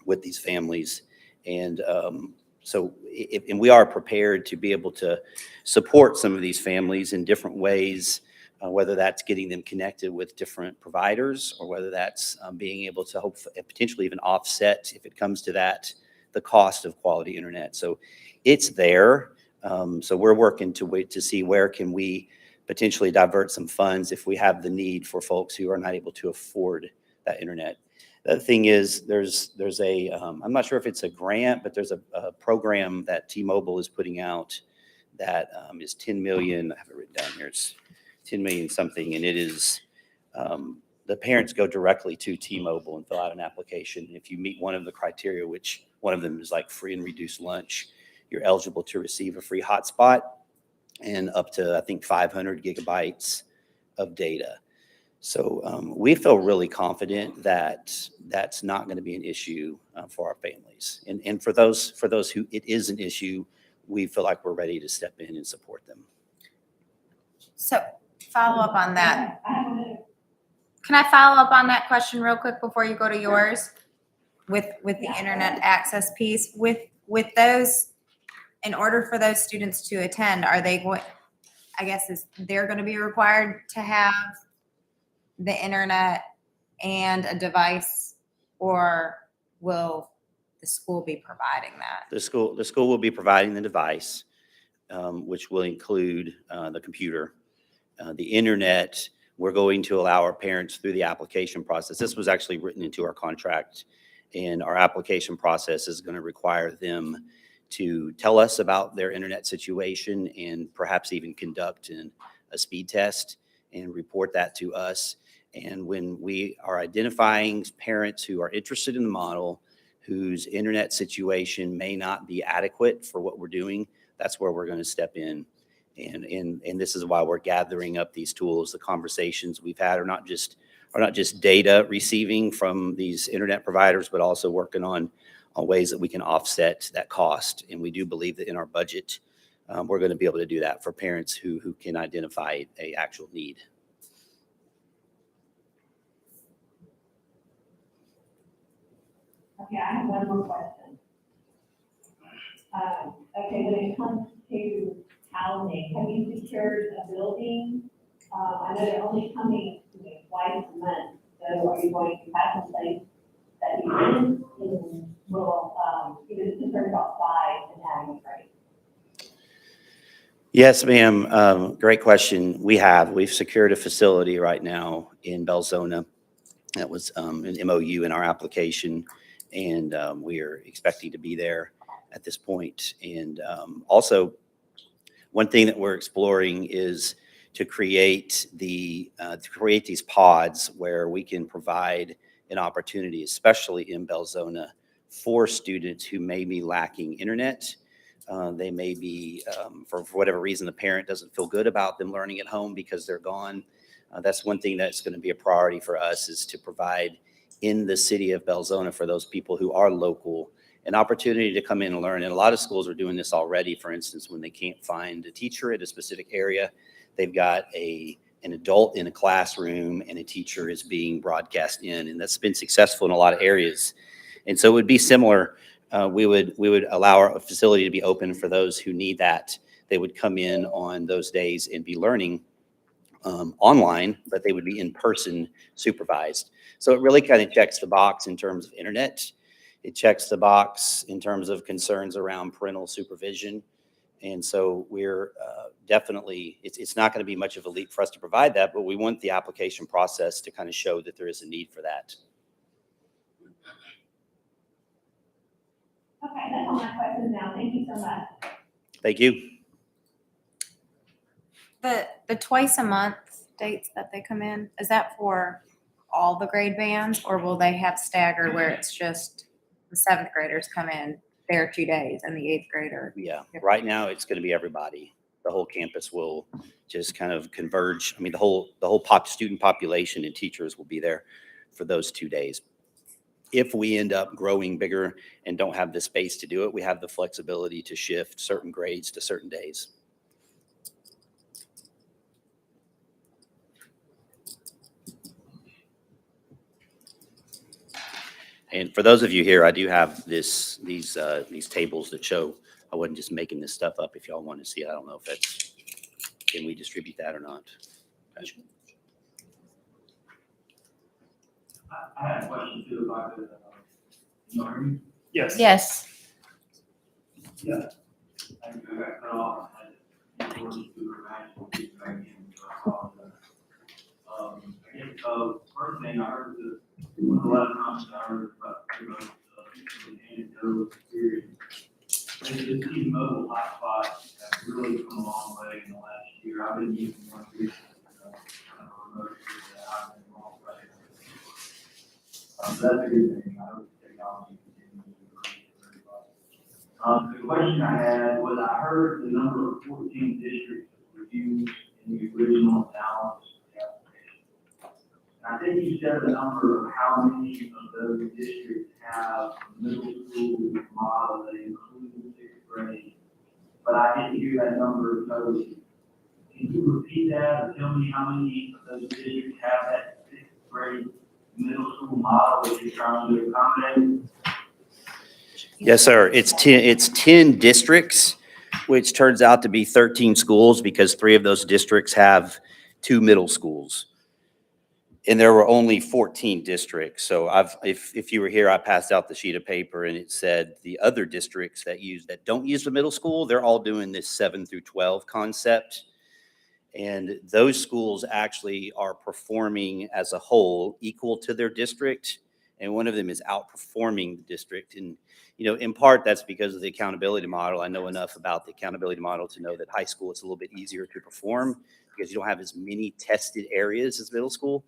with these families. And and we are prepared to be able to support some of these families in different ways, whether that's getting them connected with different providers, or whether that's being able to potentially even offset, if it comes to that, the cost of quality internet. So it's there. So we're working to see where can we potentially divert some funds if we have the need for folks who are not able to afford that internet. The thing is, there's a, I'm not sure if it's a grant, but there's a program that T-Mobile is putting out that is 10 million. I have it written down here. It's 10 million something. And it is, the parents go directly to T-Mobile and fill out an application. If you meet one of the criteria, which one of them is like free and reduced lunch, you're eligible to receive a free hotspot and up to, I think, 500 gigabytes of data. So we feel really confident that that's not going to be an issue for our families. And for those who it is an issue, we feel like we're ready to step in and support them. So follow up on that. Can I follow up on that question real quick before you go to yours? With the internet access piece, with those, in order for those students to attend, are they going, I guess they're going to be required to have the internet and a device, or will the school be providing that? The school will be providing the device, which will include the computer, the internet. We're going to allow our parents through the application process. This was actually written into our contract, and our application process is going to require them to tell us about their internet situation and perhaps even conduct a speed test and report that to us. And when we are identifying parents who are interested in the model, whose internet situation may not be adequate for what we're doing, that's where we're going to step in. And this is why we're gathering up these tools. The conversations we've had are not just data receiving from these internet providers, but also working on ways that we can offset that cost. And we do believe that in our budget, we're going to be able to do that for parents who can identify an actual need. Okay, I have one more question. Okay, when it comes to housing, have you secured a building? I know they're only coming twice a month, so are you going to have some place that you can, will, just concerned about size and having a rate? Yes, ma'am. Great question. We've secured a facility right now in Belzona. That was an MOU in our application, and we are expecting to be there at this point. And also, one thing that we're exploring is to create these pods where we can provide an opportunity, especially in Belzona, for students who may be lacking internet. They may be, for whatever reason, the parent doesn't feel good about them learning at home because they're gone. That's one thing that's going to be a priority for us, is to provide in the city of Belzona for those people who are local, an opportunity to come in and learn. And a lot of schools are doing this already. For instance, when they can't find a teacher at a specific area, they've got an adult in a classroom and a teacher is being broadcast in, and that's been successful in a lot of areas. And so it would be similar. We would allow our facility to be open for those who need that. They would come in on those days and be learning online, but they would be in person supervised. So it really kind of checks the box in terms of internet. It checks the box in terms of concerns around parental supervision. And so we're definitely, it's not going to be much of a leap for us to provide that, but we want the application process to kind of show that there is a need for that. Okay, that's all my questions now. Thank you so much. Thank you. The twice a month dates that they come in, is that for all the grade bands, or will they have staggered where it's just the seventh graders come in there 2 days and the eighth grader? Yeah, right now it's going to be everybody. The whole campus will just kind of converge. I mean, the whole student population and teachers will be there for those 2 days. If we end up growing bigger and don't have the space to do it, we have the flexibility to shift certain grades to certain days. And for those of you here, I do have these tables that show. I wasn't just making this stuff up. If y'all want to see it, I don't know if that's, can we distribute that or not? Okay. I had a question too, if I could, you know, hear me? Yes. Yes. Yeah. I got cut off. I guess, first thing I heard is, one of the last comments I heard about, the anecdotal experience. These mobile hotspots have really come a long way in the last year. I've been using one recently, kind of a remote area that I've been wrong way. That's a good thing. I hope the technology continues to improve everybody. The question I had was, I heard the number of 14 districts that were used in the original analysis application. I think you said a number of how many of those districts have a middle school model that includes sixth grade, but I didn't hear that number totally. Can you repeat that or tell me how many of those districts have that sixth grade middle school model that you're trying to accommodate? Yes, sir. It's 10 districts, which turns out to be 13 schools because 3 of those districts have 2 middle schools. And there were only 14 districts. So if you were here, I passed out the sheet of paper and it said the other districts that don't use the middle school, they're all doing this 7 through 12 concept. And those schools actually are performing as a whole equal to their district. And one of them is outperforming the district. And, in part, that's because of the accountability model. I know enough about the accountability model to know that high school, it's a little bit easier to perform because you don't have as many tested areas as middle school.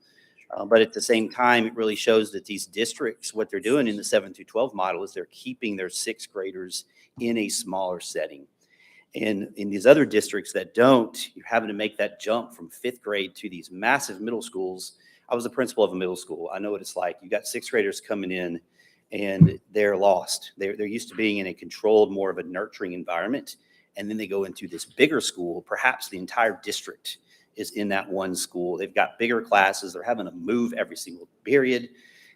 But at the same time, it really shows that these districts, what they're doing in the 7 through 12 model is they're keeping their sixth graders in a smaller setting. And in these other districts that don't, you're having to make that jump from 5th grade to these massive middle schools. I was the principal of a middle school. I know what it's like. You got 6th graders coming in and they're lost. They're used to being in a controlled, more of a nurturing environment. And then they go into this bigger school. Perhaps the entire district is in that one school. They've got bigger classes. They're having to move every single period.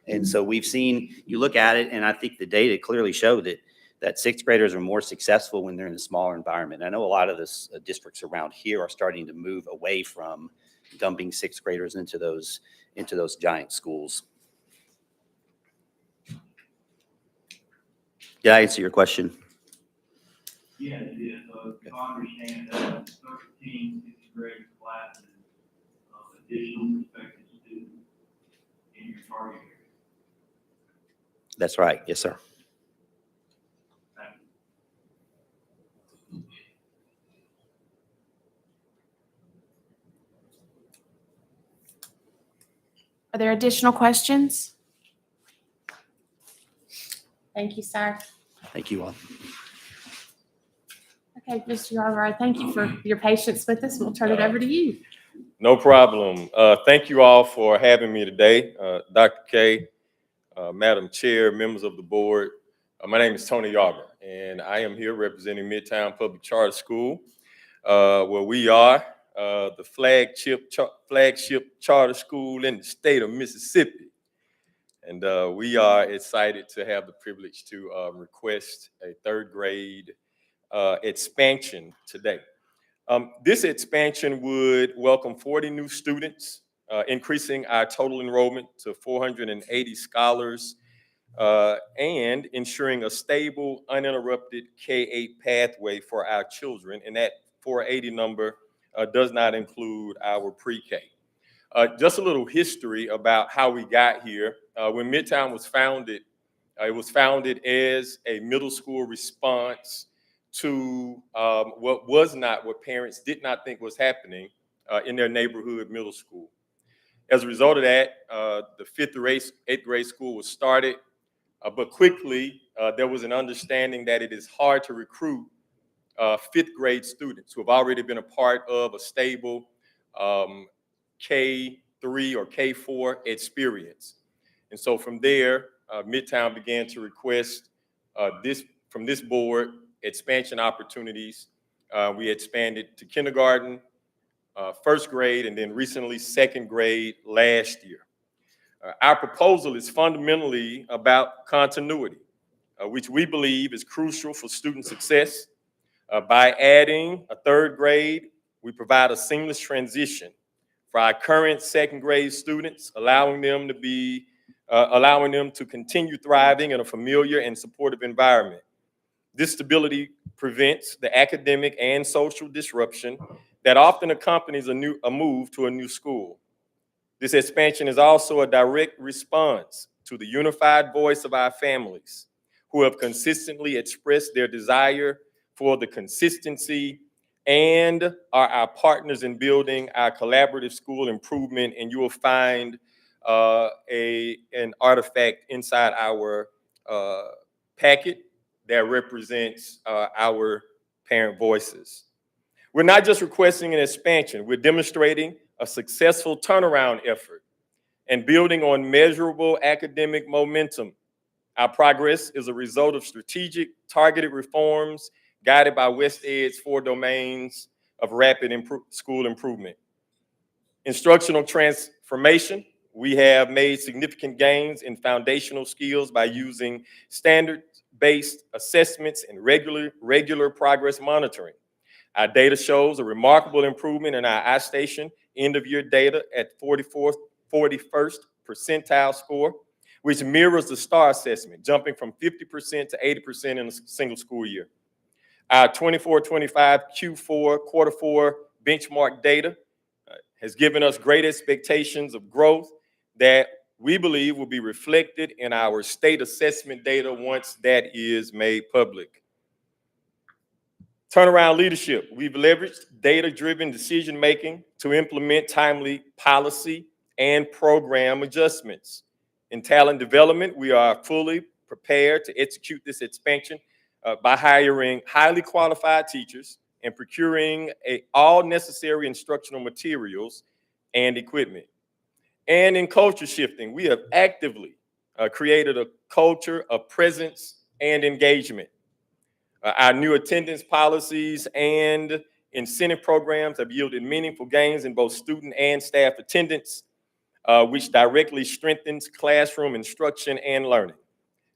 And so we've seen, you look at it, and I think the data clearly show that 6th graders are more successful when they're in a smaller environment. I know a lot of the districts around here are starting to move away from dumping 6th graders into those giant schools. Did I answer your question? Yes, it is. So if I understand that, 13 6th grade classes of additional prospective students in your target area. That's right. Yes, sir. Thank you. Are there additional questions? Thank you, sir. Thank you all. Okay, Mr. Yarborough, thank you for your patience with us. We'll turn it over to you. No problem. Thank you all for having me today. Dr. K, Madam Chair, members of the board. My name is Tony Yarber, and I am here representing Midtown Public Charter School, where we are the flagship charter school in the state of Mississippi. And we are excited to have the privilege to request a third grade expansion today. This expansion would welcome 40 new students, increasing our total enrollment to 480 scholars, and ensuring a stable, uninterrupted K-8 pathway for our children. And that 480 number does not include our pre-K. Just a little history about how we got here. When Midtown was founded, it was founded as a middle school response to what parents did not think was happening in their neighborhood middle school. As a result of that, the 8th grade school was started, but quickly there was an understanding that it is hard to recruit 5th grade students who have already been a part of a stable K3 or K4 experience. And so from there, Midtown began to request from this board expansion opportunities. We expanded to kindergarten, 1st grade, and then recently 2nd grade last year. Our proposal is fundamentally about continuity, which we believe is crucial for student success. By adding a 3rd grade, we provide a seamless transition for our current 2nd grade students, allowing them to continue thriving in a familiar and supportive environment. This stability prevents the academic and social disruption that often accompanies a move to a new school. This expansion is also a direct response to the unified voice of our families, who have consistently expressed their desire for the consistency and are our partners in building our collaborative school improvement. And you will find an artifact inside our packet that represents our parent voices. We're not just requesting an expansion, we're demonstrating a successful turnaround effort and building on measurable academic momentum. Our progress is a result of strategic, targeted reforms guided by West Ed's 4 domains of rapid school improvement. Instructional transformation. We have made significant gains in foundational skills by using standard-based assessments and regular progress monitoring. Our data shows a remarkable improvement in our iStation end-of-year data at 41st percentile score, which mirrors the STAR assessment, jumping from 50% to 80% in a single school year. Our 24-25 Q4 quarter 4 benchmark data has given us great expectations of growth that we believe will be reflected in our state assessment data once that is made public. Turnaround leadership. We've leveraged data-driven decision-making to implement timely policy and program adjustments. In talent development, we are fully prepared to execute this expansion by hiring highly qualified teachers and procuring all necessary instructional materials and equipment. And in culture shifting, we have actively created a culture of presence and engagement. Our new attendance policies and incentive programs have yielded meaningful gains in both student and staff attendance, which directly strengthens classroom instruction and learning.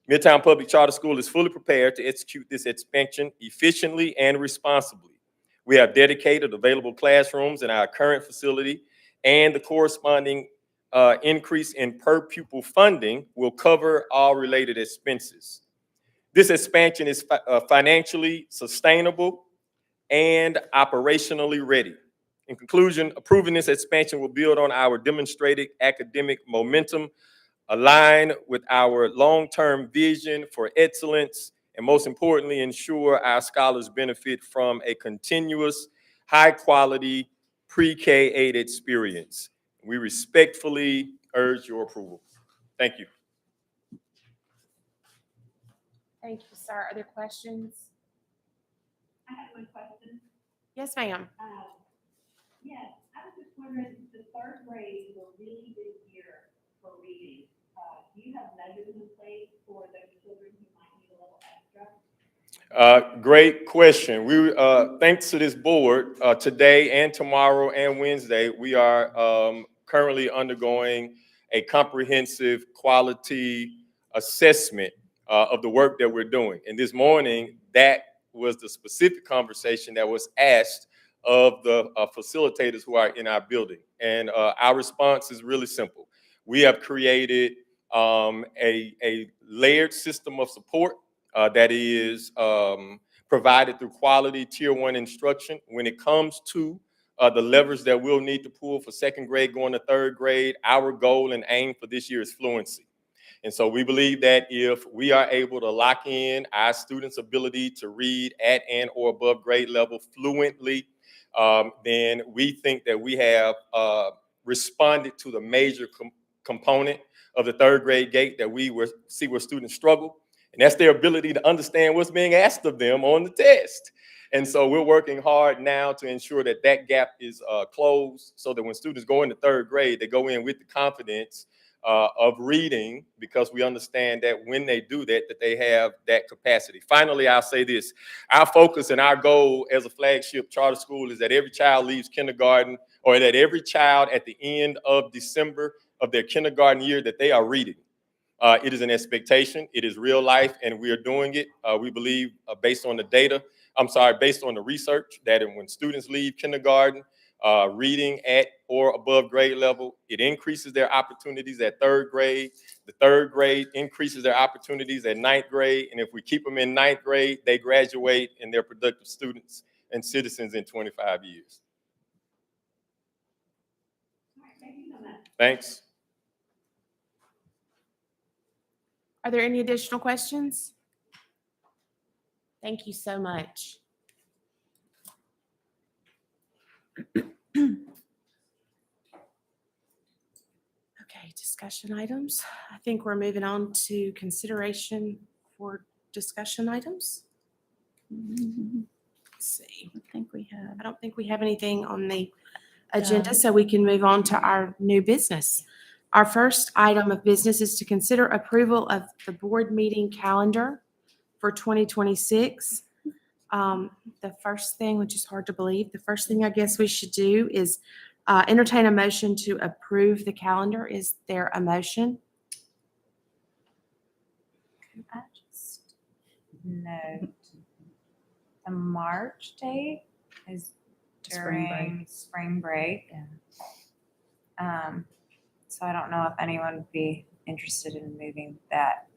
Midtown Public Charter School is fully prepared to execute this expansion efficiently and responsibly. We have dedicated available classrooms in our current facility, and the corresponding increase in per pupil funding will cover all related expenses. This expansion is financially sustainable and operationally ready. In conclusion, approving this expansion will build on our demonstrated academic momentum, align with our long-term vision for excellence, and most importantly, ensure our scholars benefit from a continuous, high-quality pre-K-8 experience. We respectfully urge your approval. Thank you. Thank you, sir. Are there questions? I have one question. Yes, ma'am. Yes, I was just wondering, the 3rd grade is a really good year for reading. do you have measures in place for those children who might need a little extra? Great question. Thanks to this board, today and tomorrow and Wednesday, we are currently undergoing a comprehensive quality assessment of the work that we're doing. And this morning, that was the specific conversation that was asked of the facilitators who are in our building. And our response is really simple. We have created a layered system of support that is provided through quality tier 1 instruction. When it comes to the levers that we'll need to pull for second grade going to third grade, our goal and aim for this year is fluency. And so we believe that if we are able to lock in our students' ability to read at and or above grade level fluently, then we think that we have responded to the major component of the third grade gate that we see where students struggle. And that's their ability to understand what's being asked of them on the test. And so we're working hard now to ensure that that gap is closed so that when students go into third grade, they go in with the confidence of reading, because we understand that when they do that, that they have that capacity. Finally, I'll say this. Our focus and our goal as a flagship charter school is that every child leaves kindergarten, or that every child at the end of December of their kindergarten year, that they are reading. It is an expectation. It is real life, and we are doing it. We believe, based on the data, based on the research, that when students leave kindergarten, reading at or above grade level, it increases their opportunities at third grade. The third grade increases their opportunities at ninth grade. And if we keep them in ninth grade, they graduate and they're productive students and citizens in 25 years. All right, thank you so much. Thanks. Are there any additional questions? Thank you so much. Okay, discussion items. I think we're moving on to consideration for discussion items. Let's see. I think we have. I don't think we have anything on the agenda, so we can move on to our new business. Our first item of business is to consider approval of the board meeting calendar for 2026. The first thing, which is hard to believe, the first thing I guess we should do is entertain a motion to approve the calendar. Is there a motion? I just note the March date is Spring break. during spring break. So I don't know if anyone would be interested in moving that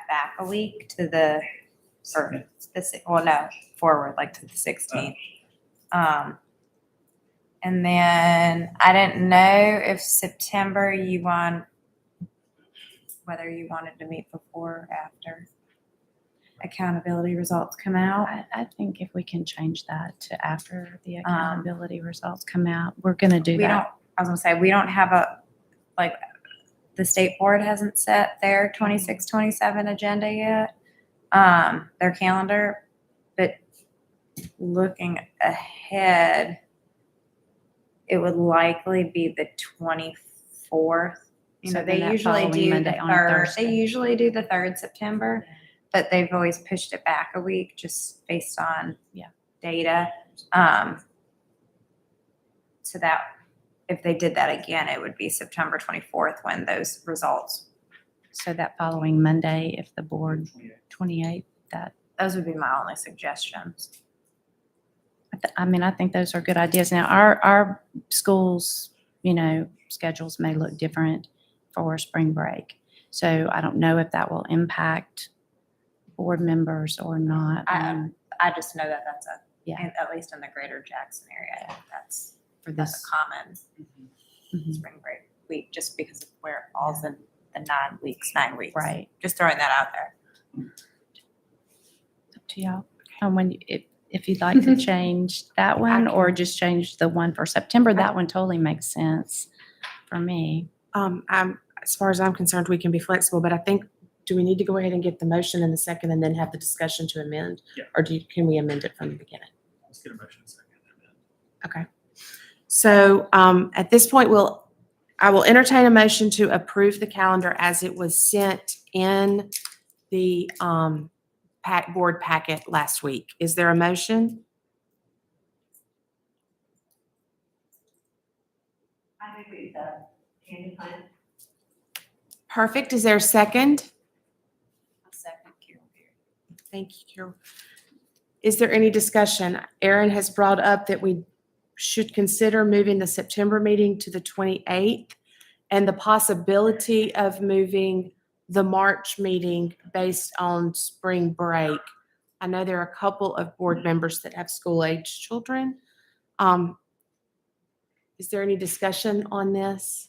back a week to the, or forward, like to the 16th. And then I didn't know if September whether you wanted to meet before or after accountability results come out. I think if we can change that to after the accountability results come out, we're gonna do that. I was gonna say, we don't have the state board hasn't set their 26, 27 agenda yet, their calendar, but looking ahead, it would likely be the 24th. You So know, then they that usually following do Monday the on a 3rd, Thursday. they usually do the 3rd September, but they've always pushed it back a week just based on data. So that if they did that again, it would be September 24th when those results, So that following Monday, if the board 28th, those would be my only suggestions. I think those are good ideas. Now, our schools, schedules may look different for spring break. So I don't know if that will impact board members or not. I just know that that's Yeah. at least in the greater Jackson area, that's For a this. common Mhm. spring break week, just because of where it falls in the 9 weeks. Right. Just throwing that out there. Up to y'all. And if you'd like to change that one or just change the one for September, that one totally makes sense for me. As far as I'm concerned, we can be flexible, but I think, do we need to go ahead and get the motion in the second and then have the discussion to amend? Yeah. Or can we amend it from the beginning? Let's get a motion in a second. Okay. So at this point, I will entertain a motion to approve the calendar as it was sent in the board packet last week. Is there a motion? I think we, change the time. Perfect. Is there a second? Second, Carol. Thank you, Carol. Is there any discussion? Aaron has brought up that we should consider moving the September meeting to the 28th and the possibility of moving the March meeting based on spring break. I know there are a couple of board members that have school-age children. Is there any discussion on this?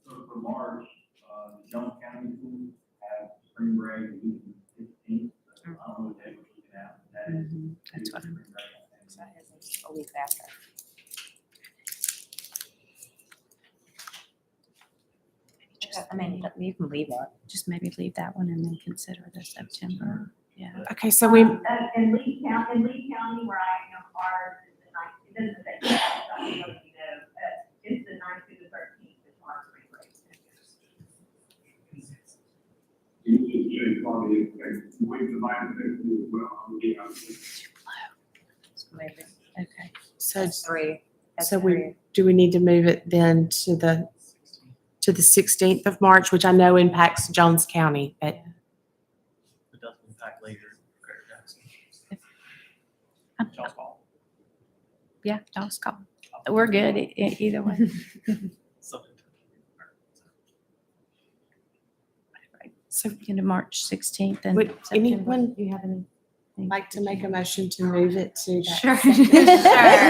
So for March, the Jones County schools have spring break, the 15th, so I don't know what day we're looking at. That is That's what I'm. spring break. A week after. I mean, you can leave it. Just maybe leave that one and then consider the September. Yeah. Okay, so we, In Lee County, where I am, ours is the ninth, it doesn't say, that, so I don't know if you know, it's the ninth through the 13th, is our spring break. You probably, wait the line as well. Okay. so, Three. That's so three. do we need to move it then to the 16th of March, which I know impacts Jones County, but It doesn't impact later. Y'all's call. Yeah, y'all's call. We're good either way. So into March 16th and would September. anyone Do you have any? like to make a motion to move it to that? Sure.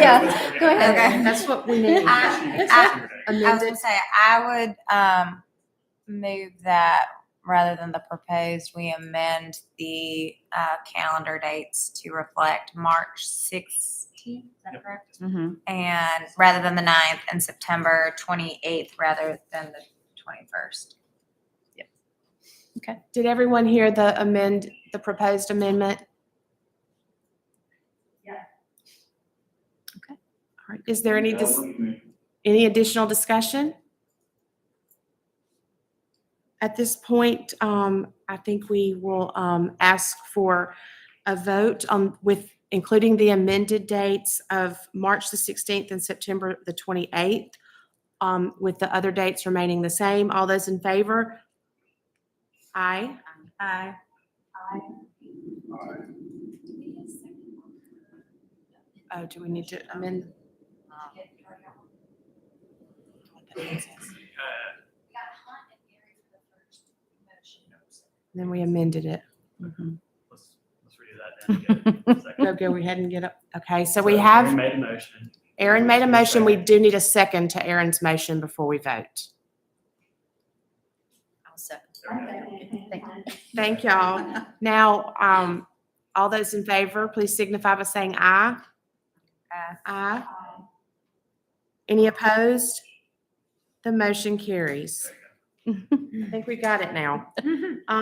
Yeah, go ahead. Okay. That's what we need. I was Amended. gonna say, I would, move that rather than the proposed, we amend the, calendar dates to reflect March 16th, is that correct? Mhm. And rather than the 9th and September 28th rather than the 21st. Did everyone hear the proposed amendment? Yeah. Okay. All right. Is there any additional discussion? At this point, I think we will ask for a vote with including the amended dates of March the 16th and September the 28th, with the other dates remaining the same. All those in favor? Aye. Aye. Oh, do we need to amend? Then we amended it. Let's redo that then. Go ahead and get up. Okay, so we have, Aaron made a motion. Aaron made a motion. We do need a second to Aaron's motion before we vote. I'll second. Thank y'all. Now, all those in favor, please signify by saying aye. Aye. Aye. Any opposed? The motion carries. I think we got it now.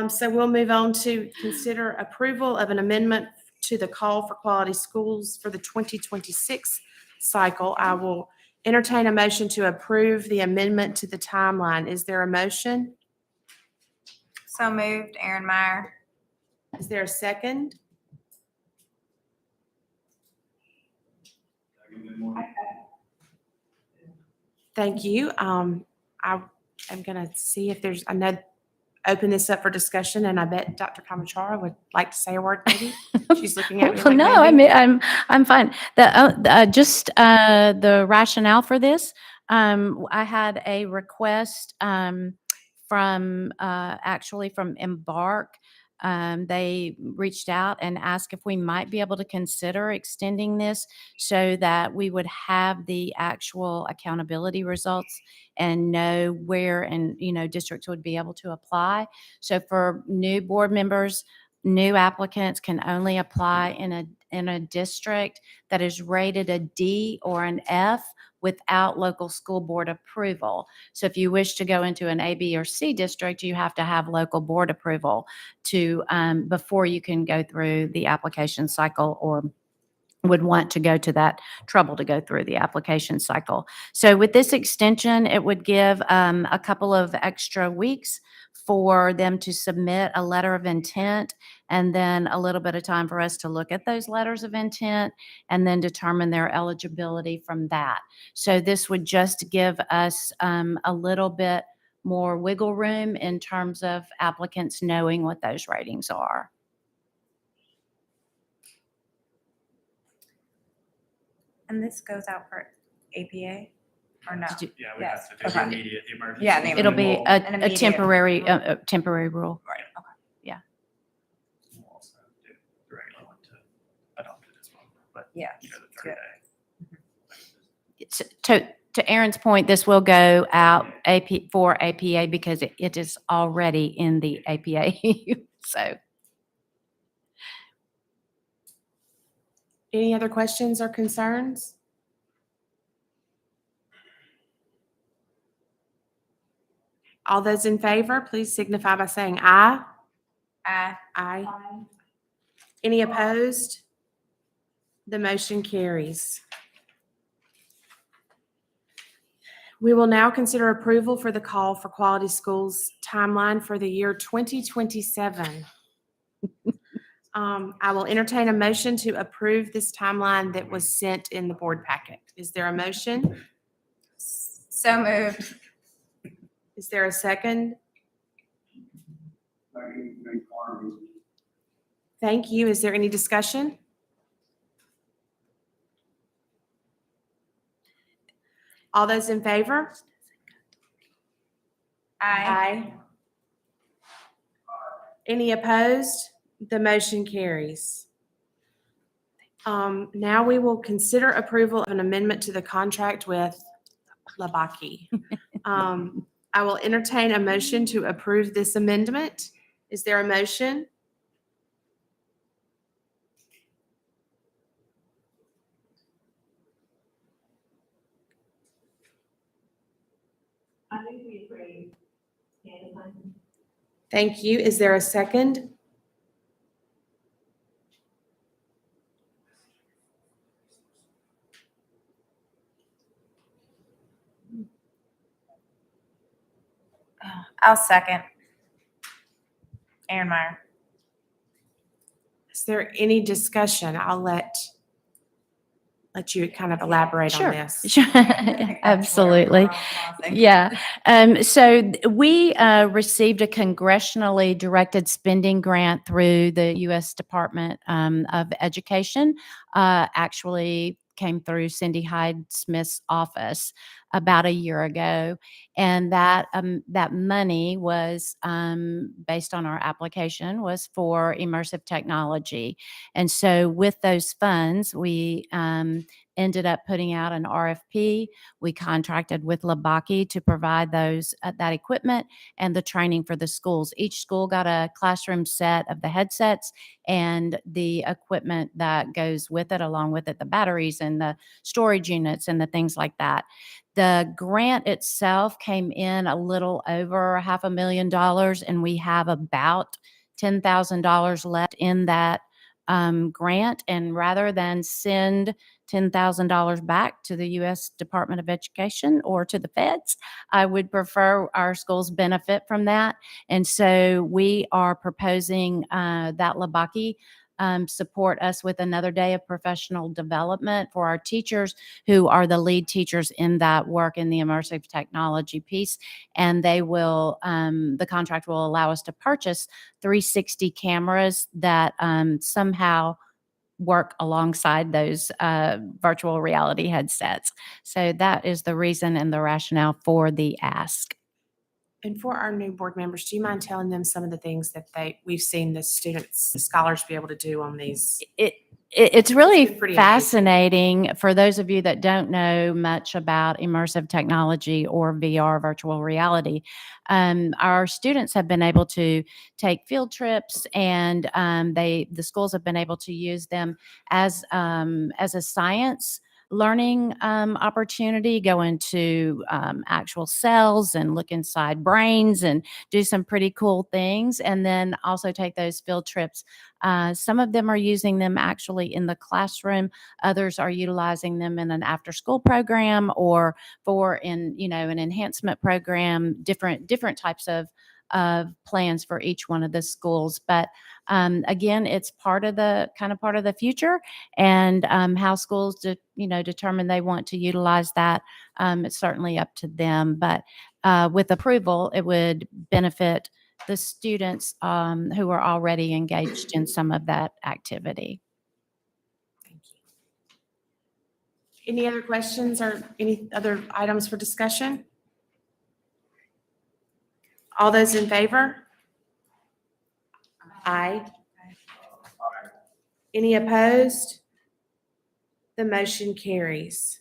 So we'll move on to consider approval of an amendment to the call for quality schools for the 2026 cycle. I will entertain a motion to approve the amendment to the timeline. Is there a motion? So moved, Aaron Meyer. Is there a second? Thank you. I am going to see if there's, I know, open this up for discussion, and I bet Dr. Kamachara would like to say a word maybe. She's looking at me like No, I maybe. mean, I'm fine. Just the rationale for this, I had a request from actually from Embark. They reached out and asked if we might be able to consider extending this so that we would have the actual accountability results and know where districts would be able to apply. So for new board members, new applicants can only apply in a district that is rated a D or an F without local school board approval. So if you wish to go into an A, B, or C district, you have to have local board approval to before you can go through the application cycle or would want to go to that trouble to go through the application cycle. So with this extension, it would give a couple of extra weeks for them to submit a letter of intent, and then a little bit of time for us to look at those letters of intent and then determine their eligibility from that. So this would just give us a little bit more wiggle room in terms of applicants knowing what those ratings are. And this goes out for APA or no? Did you- Yeah, we Yes, have to do the okay. immediate, the emergency. Yeah, the It'll be and An a immediate temporary, rule. temporary rule. Right, okay. we'll also do the regular one to adopt it as well, but, Yeah, you know, the good. 30-day. To Aaron's point, this will go out for APA because it is already in the APA. So, Any other questions or concerns? All those in favor, please signify by saying aye. Aye. Aye. Any opposed? The motion carries. We will now consider approval for the call for Quality Schools timeline for the year 2027. I will entertain a motion to approve this timeline that was sent in the board packet. Is there a motion? So moved. Is there a second? Thank you. Is there any discussion? All those in favor? Aye. Any opposed? The motion carries. Now we will consider approval of an amendment to the contract with Labaki. I will entertain a motion to approve this amendment. Is there a motion? I think we agree. Anderson? Thank you. Is there a second? I'll second. Aaron Meyer. Is there any discussion? I'll let you kind of elaborate on sure, this. sure, absolutely. Yeah. So we received a congressionally directed spending grant through the U.S. Department of Education. Actually came through Cindy Hyde-Smith's office about a year ago. And that money was, based on our application, was for immersive technology. And so with those funds, we ended up putting out an RFP. We contracted with Labaki to provide that equipment and the training for the schools. Each school got a classroom set of the headsets and the equipment that goes with it, along with it, the batteries and the storage units and the things like that. The grant itself came in a little over $500,000, and we have about $10,000 left in that grant. And rather than send $10,000 back to the U.S. Department of Education or to the feds, I would prefer our schools benefit from that. And so we are proposing that Labaki support us with another day of professional development for our teachers who are the lead teachers in that work in the immersive technology piece. And they will, the contract will allow us to purchase 360 cameras that somehow work alongside those virtual reality headsets. So that is the reason and the rationale for the ask. And for our new board members, do you mind telling them some of the things that we've seen the students, the scholars be able to do on these? It's really been pretty fascinating for those of you that don't know much about immersive technology or VR, virtual reality. Our students have been able to take field trips, and the schools have been able to use them as a science learning opportunity, go into actual cells and look inside brains and do some pretty cool things. And then also take those field trips. Some of them are using them actually in the classroom. Others are utilizing them in an after-school program or for an enhancement program, different types of plans for each one of the schools. But again, it's part of the future, and how schools determine they want to utilize that. It's certainly up to them, but with approval, it would benefit the students who are already engaged in some of that activity. Thank you. Any other questions or any other items for discussion? All those in favor? Aye. Any opposed? The motion carries.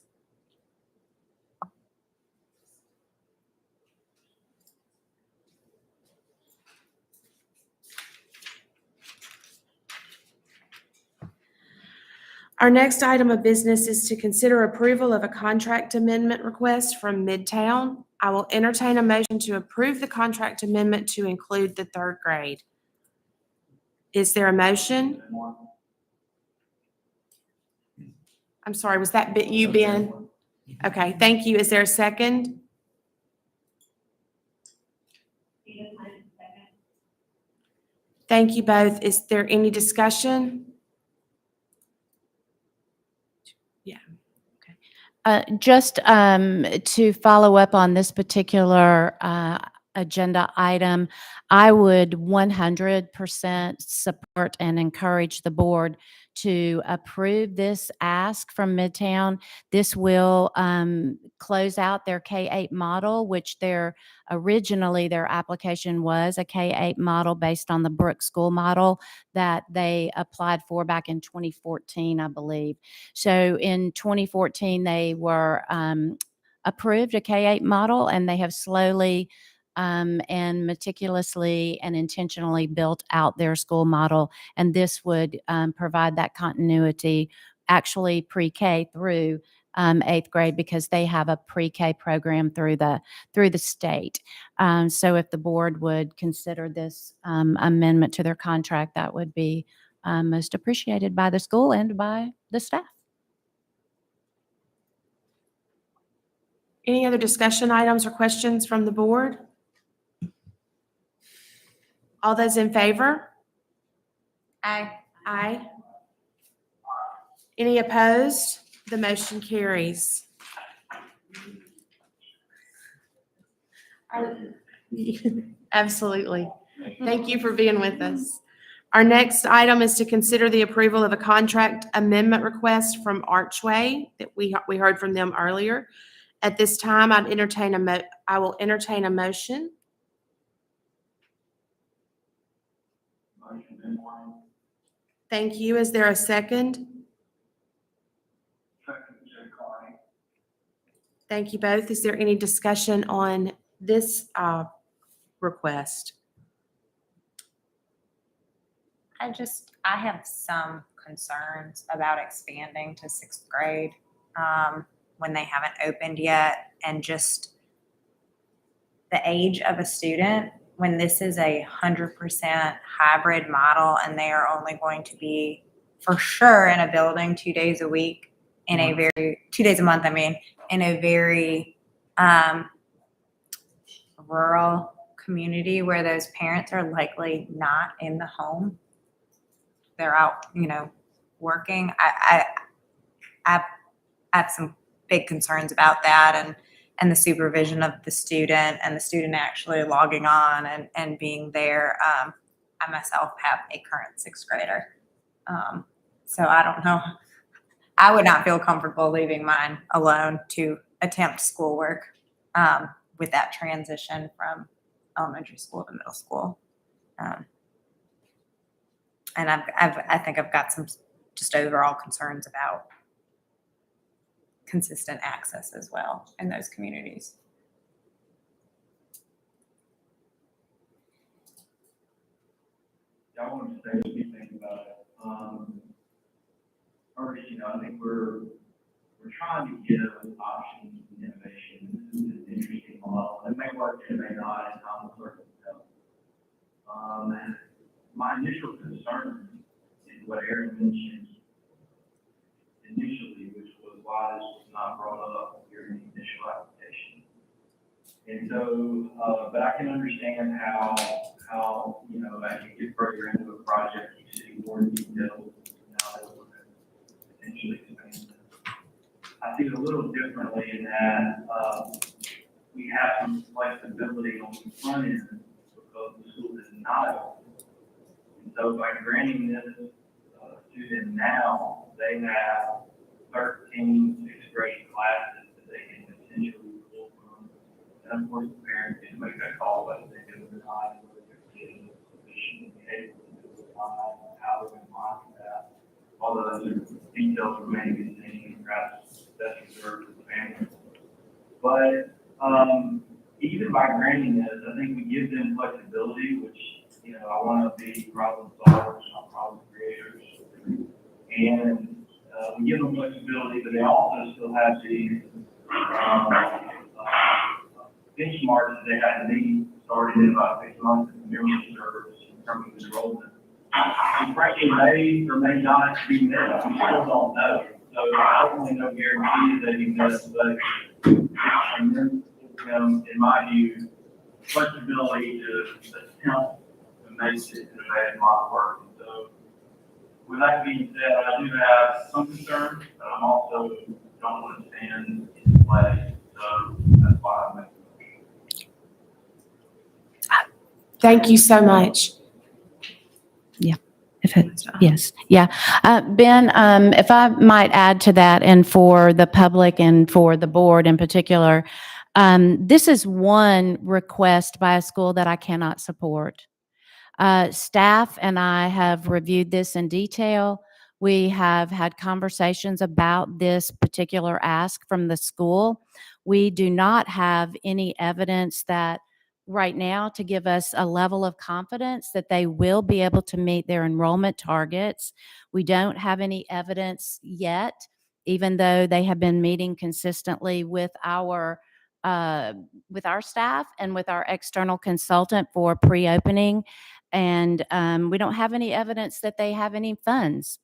Our next item of business is to consider approval of a contract amendment request from Midtown. I will entertain a motion to approve the contract amendment to include the third grade. Is there a motion? I'm sorry, was that you, Ben? Okay, thank you. Is there a second? Thank you both. Is there any discussion? Just to follow up on this particular agenda item, I would 100% support and encourage the board to approve this ask from Midtown. This will close out their K-8 model, which originally their application was a K-8 model based on the Brooks School model that they applied for back in 2014, I believe. So in 2014, they were approved a K-8 model, and they have slowly and meticulously and intentionally built out their school model. And this would provide that continuity, actually pre-K through 8th grade, because they have a pre-K program through the state. So if the board would consider this amendment to their contract, that would be most appreciated by the school and by the staff. Any other discussion items or questions from the board? All those in favor? Aye. Aye. Any opposed? The motion carries. Absolutely. Thank you for being with us. Our next item is to consider the approval of a contract amendment request from Archway that we heard from them earlier. At this time, I will entertain a motion. Thank you. Is there a second? Thank you both. Is there any discussion on this request? I have some concerns about expanding to 6th grade when they haven't opened yet, and just the age of a student when this is 100% hybrid model and they are only going to be for sure in a building 2 days a week in a very 2 days a month, in a very rural community where those parents are likely not in the home. They're out, working. I have some big concerns about that, and the supervision of the student and the student actually logging on and being there. I myself have a current 6th grader. So I don't know. I would not feel comfortable leaving mine alone to attempt schoolwork with that transition from elementary school to middle school. And I think I've got some just overall concerns about consistent access as well in those communities. I want to say a few things about it. First, I think we're we're trying to give options and innovation. This is an interesting model. It may work, it may not, and time will certainly tell. My initial concern is what Aaron mentioned initially, which was why this was not brought up during the initial application. And so, but I can understand how, you know, as you get further into a project, you see more details now that we're going to potentially expand this. I see it a little differently in that, we have some flexibility on the front end because the school is not open. And so by granting this to them now, they have 13 sixth grade classes that they can potentially pull from. And of course, the parents can make that call, whether they do it or not, whether their kid is sufficiently able to do it or not, how they're going to monitor that. All those details remain to be seen, perhaps that's reserved to the family. But even by granting this, I think we give them flexibility, which, you know, I want to be problem solvers, not problem creators. And we give them flexibility, but they also still have these benchmarks that they have to meet starting in about 6 months of membership service in terms of enrollment. And frankly, may or may not be met. We still don't know. So certainly no guarantee that they be met, but and then, in my view, flexibility to attempt to make it in a bad model work. So with that being said, I do have some concerns, but I'm also don't want to stand in the way. So that's why I'm making the motion. Thank you so much. Yes, yeah. Ben, if I might add to that, and for the public and for the board in particular, this is one request by a school that I cannot support. Staff and I have reviewed this in detail. We have had conversations about this particular ask from the school. We do not have any evidence that right now to give us a level of confidence that they will be able to meet their enrollment targets. We don't have any evidence yet, even though they have been meeting consistently with our staff and with our external consultant for pre-opening. And we don't have any evidence that they have any funds.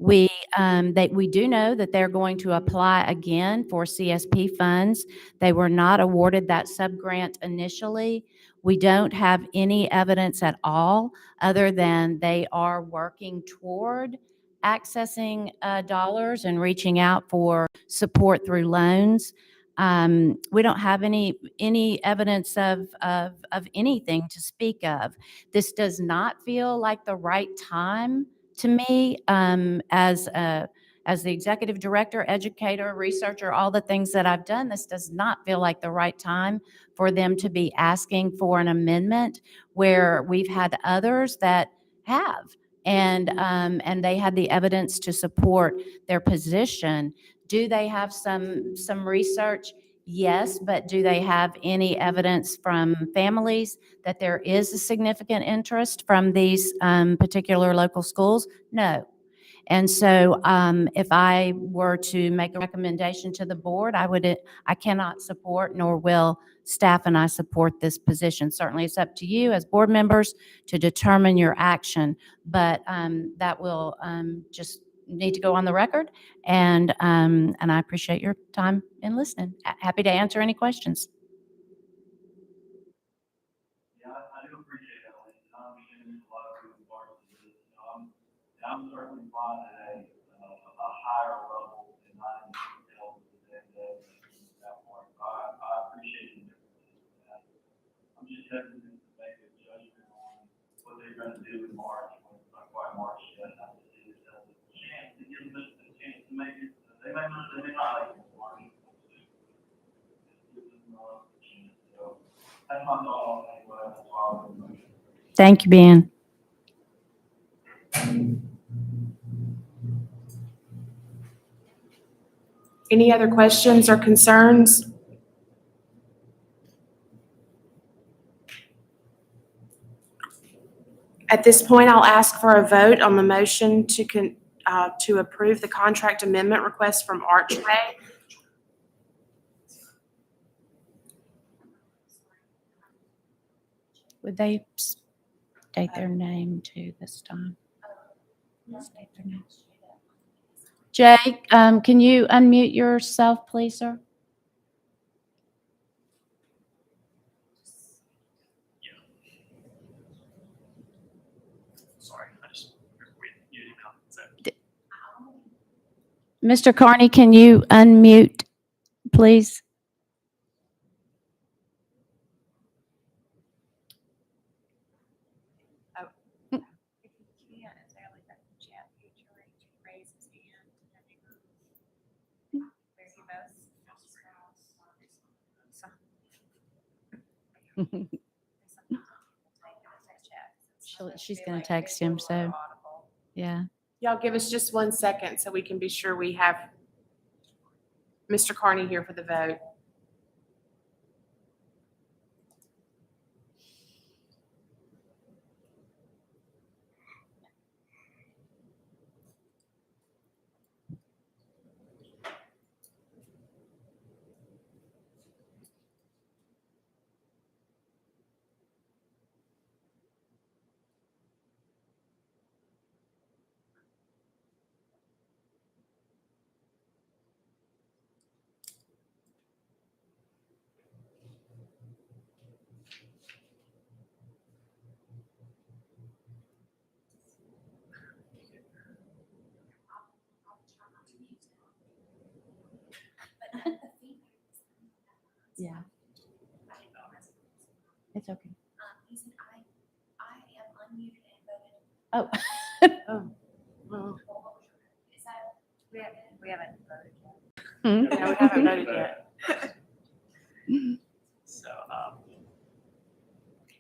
We do know that they're going to apply again for CSP funds. They were not awarded that sub-grant initially. We don't have any evidence at all other than they are working toward accessing dollars and reaching out for support through loans. We don't have any evidence of anything to speak of. This does not feel like the right time to me, as the executive director, educator, researcher, all the things that I've done, this does not feel like the right time for them to be asking for an amendment where we've had others that have, and they had the evidence to support their position. Do they have some research? Yes, but do they have any evidence from families that there is a significant interest from these particular local schools? No. And so if I were to make a recommendation to the board, I cannot support, nor will staff and I support this position. Certainly it's up to you as board members to determine your action, but that will just need to go on the record. And I appreciate your time in listening. Happy to answer any questions. Yeah, I do appreciate that, Lynn. I understand there's a lot of moving parts to this. I'm certainly fine at a higher level and not in detail of the day-to-day that part. I appreciate the differences in that. I'm just hesitant to make a judgment on what they're going to do in March when it's not quite March yet. I just see this as a chance to give them a chance to make it. They may not make it in March. Give them a chance. So that's my thought on it anyway. That's why I would motion. Thank you, Ben. Any other questions or concerns? At this point, I'll ask for a vote on the motion to to approve the contract amendment request from Archway. Would they state their name too this time? State their name. Jay, can you unmute yourself, please, sir? Sorry, I just, you didn't come, so. Mr. Carney, can you unmute, please? She's going to text him, so, yeah. Y'all give us just 1 second so we can be sure we have Mr. Carney here for the vote. Yeah. It's okay. Oh. Well, We haven't voted yet. Hmm? no, we haven't voted yet. So,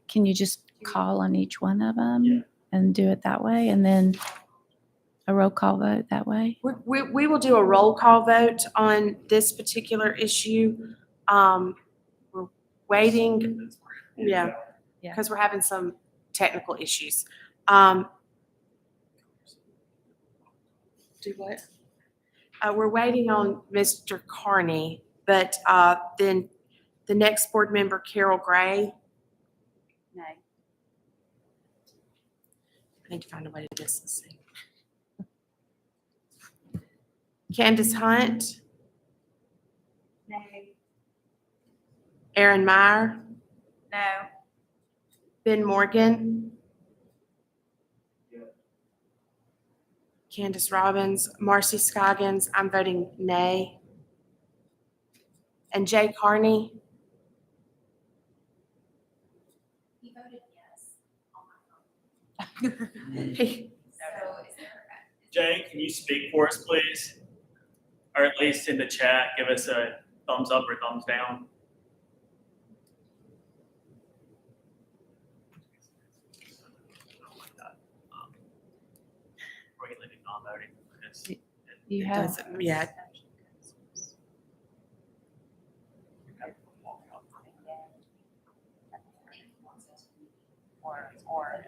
Can you just call on each one of them and do it that way, and then a roll call vote that way? We will do a roll call vote on this particular issue. We're waiting, yeah, Yeah. because we're having some technical issues. Do what? We're waiting on Mr. Carney, but then the next board member, Carol Gray. No. I need to find a way to do this. Let's see. Candace Hunt, No. Aaron Meyer, No. Ben Morgan, Candace Robbins, Marcy Scoggins, I'm voting nay. And Jay Carney, He voted yes. he- Jay, can you speak for us, please? Or at least in the chat, give us a thumbs up or thumbs down. Regulated non-voting. You it have, doesn't, yeah, Or.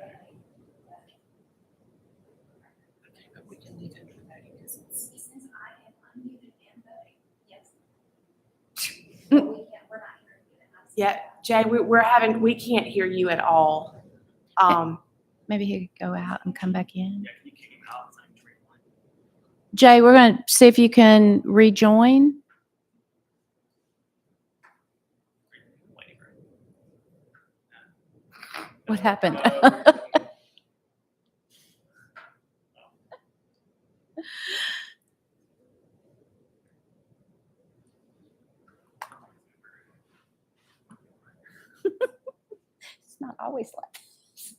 but we can leave it for voting because it's. Since I am unmuted and voting, yes. We can't, we're not hearing you. Yeah, Jay, we can't hear you at all. maybe he could go out and come back in. Yeah, can you kick him out? It's like 3-1. Jay, we're going to see if you can rejoin. Waiting for him. What happened? It's not always like this.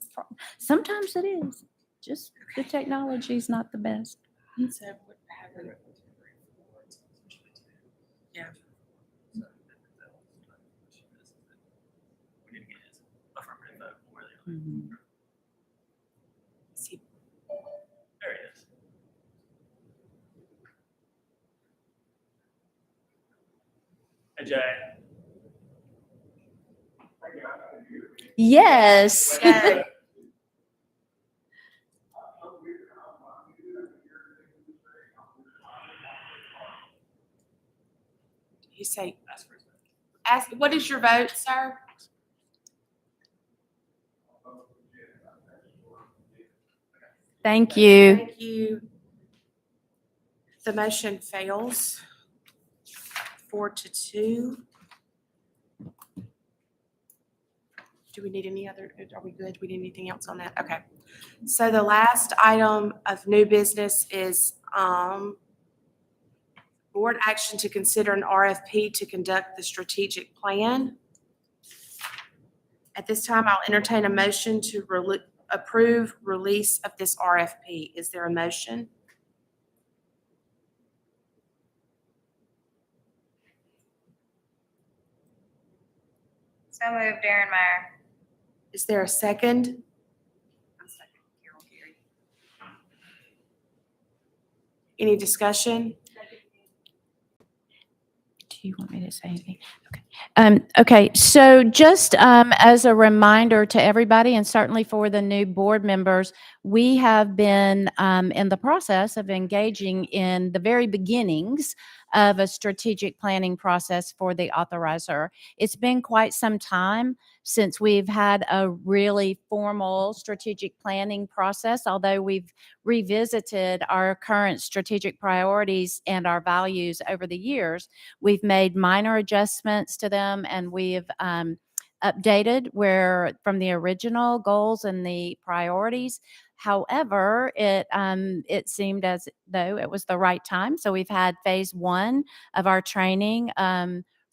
Sometimes it is. Just the technology's not the best. So what happened? Yeah. We need to get his affirmative vote where they are. Mhm. See, There it is. Hey, Jay. Yes. Jay. You say, Ask for his vote. ask, what is your vote, sir? Thank you. Thank you. The motion fails 4-2. Do we need any other, are we good? We need anything else on that? Okay. So the last item of new business is, board action to consider an RFP to conduct the strategic plan. At this time, I'll entertain a motion to approve release of this RFP. Is there a motion? So moved, Aaron Meyer. Is there a second? Any discussion? Do you want me to say anything? Okay, so just as a reminder to everybody, and certainly for the new board members, we have been in the process of engaging in the very beginnings of a strategic planning process for the authorizer. It's been quite some time since we've had a really formal strategic planning process, although we've revisited our current strategic priorities and our values over the years. We've made minor adjustments to them, and we've updated where from the original goals and the priorities. However, it seemed as though it was the right time. So we've had phase 1 of our training.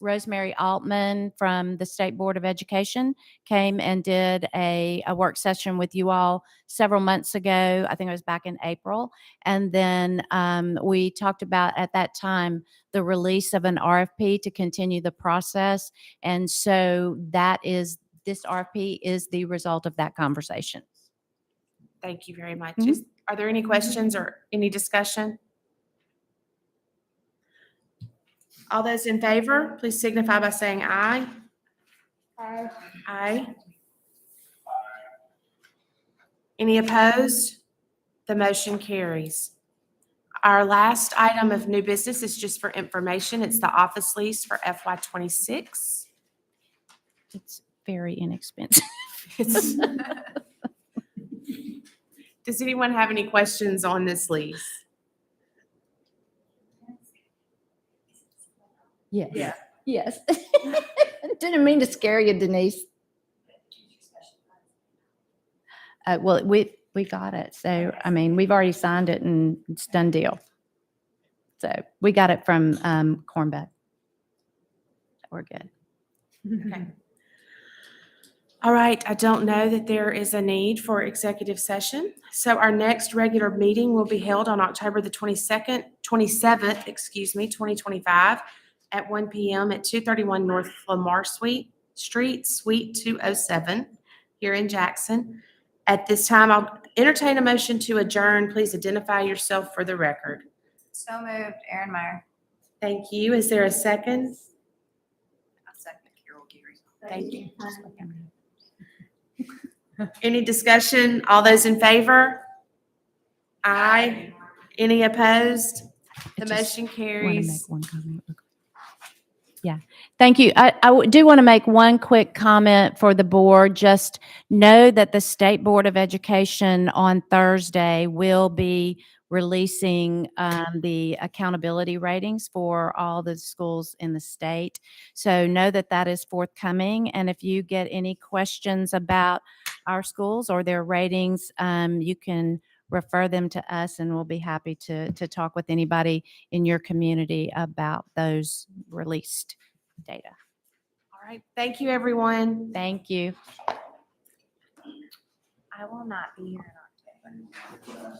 Rosemary Altman from the State Board of Education came and did a work session with you all several months ago. I think it was back in April. And then we talked about at that time the release of an RFP to continue the process. And so this RFP is the result of that conversation. Thank you very much. Mhm. Are there any questions or any discussion? All those in favor, please signify by saying aye. Aye. Aye. Any opposed? The motion carries. Our last item of new business is just for information. It's the office lease for FY '26. It's very inexpensive. Does anyone have any questions on this lease? Yes. Yeah. Yes. Didn't mean to scare you, Denise. Well, we got it. So, I mean, we've already signed it and it's done deal. So we got it from Cornbeck. We're good. Okay. All right, I don't know that there is a need for executive session. So our next regular meeting will be held on October the 27th, 2025 at 1 p.m. at 231 North Lamar Street, Suite 207 here in Jackson. At this time, I'll entertain a motion to adjourn. Please identify yourself for the record. So moved, Aaron Meyer. Thank you. Is there a second? I'll second Carol Geary. Thank you. Any discussion? All those in favor? Aye. Any opposed? The motion Want to carries. make one comment? Yeah, thank you. I do want to make one quick comment for the board. Just know that the State Board of Education on Thursday will be releasing the accountability ratings for all the schools in the state. So know that that is forthcoming. And if you get any questions about our schools or their ratings, you can refer them to us, and we'll be happy to talk with anybody in your community about those released data. All right. Thank you, everyone. Thank you. I will not be here in October.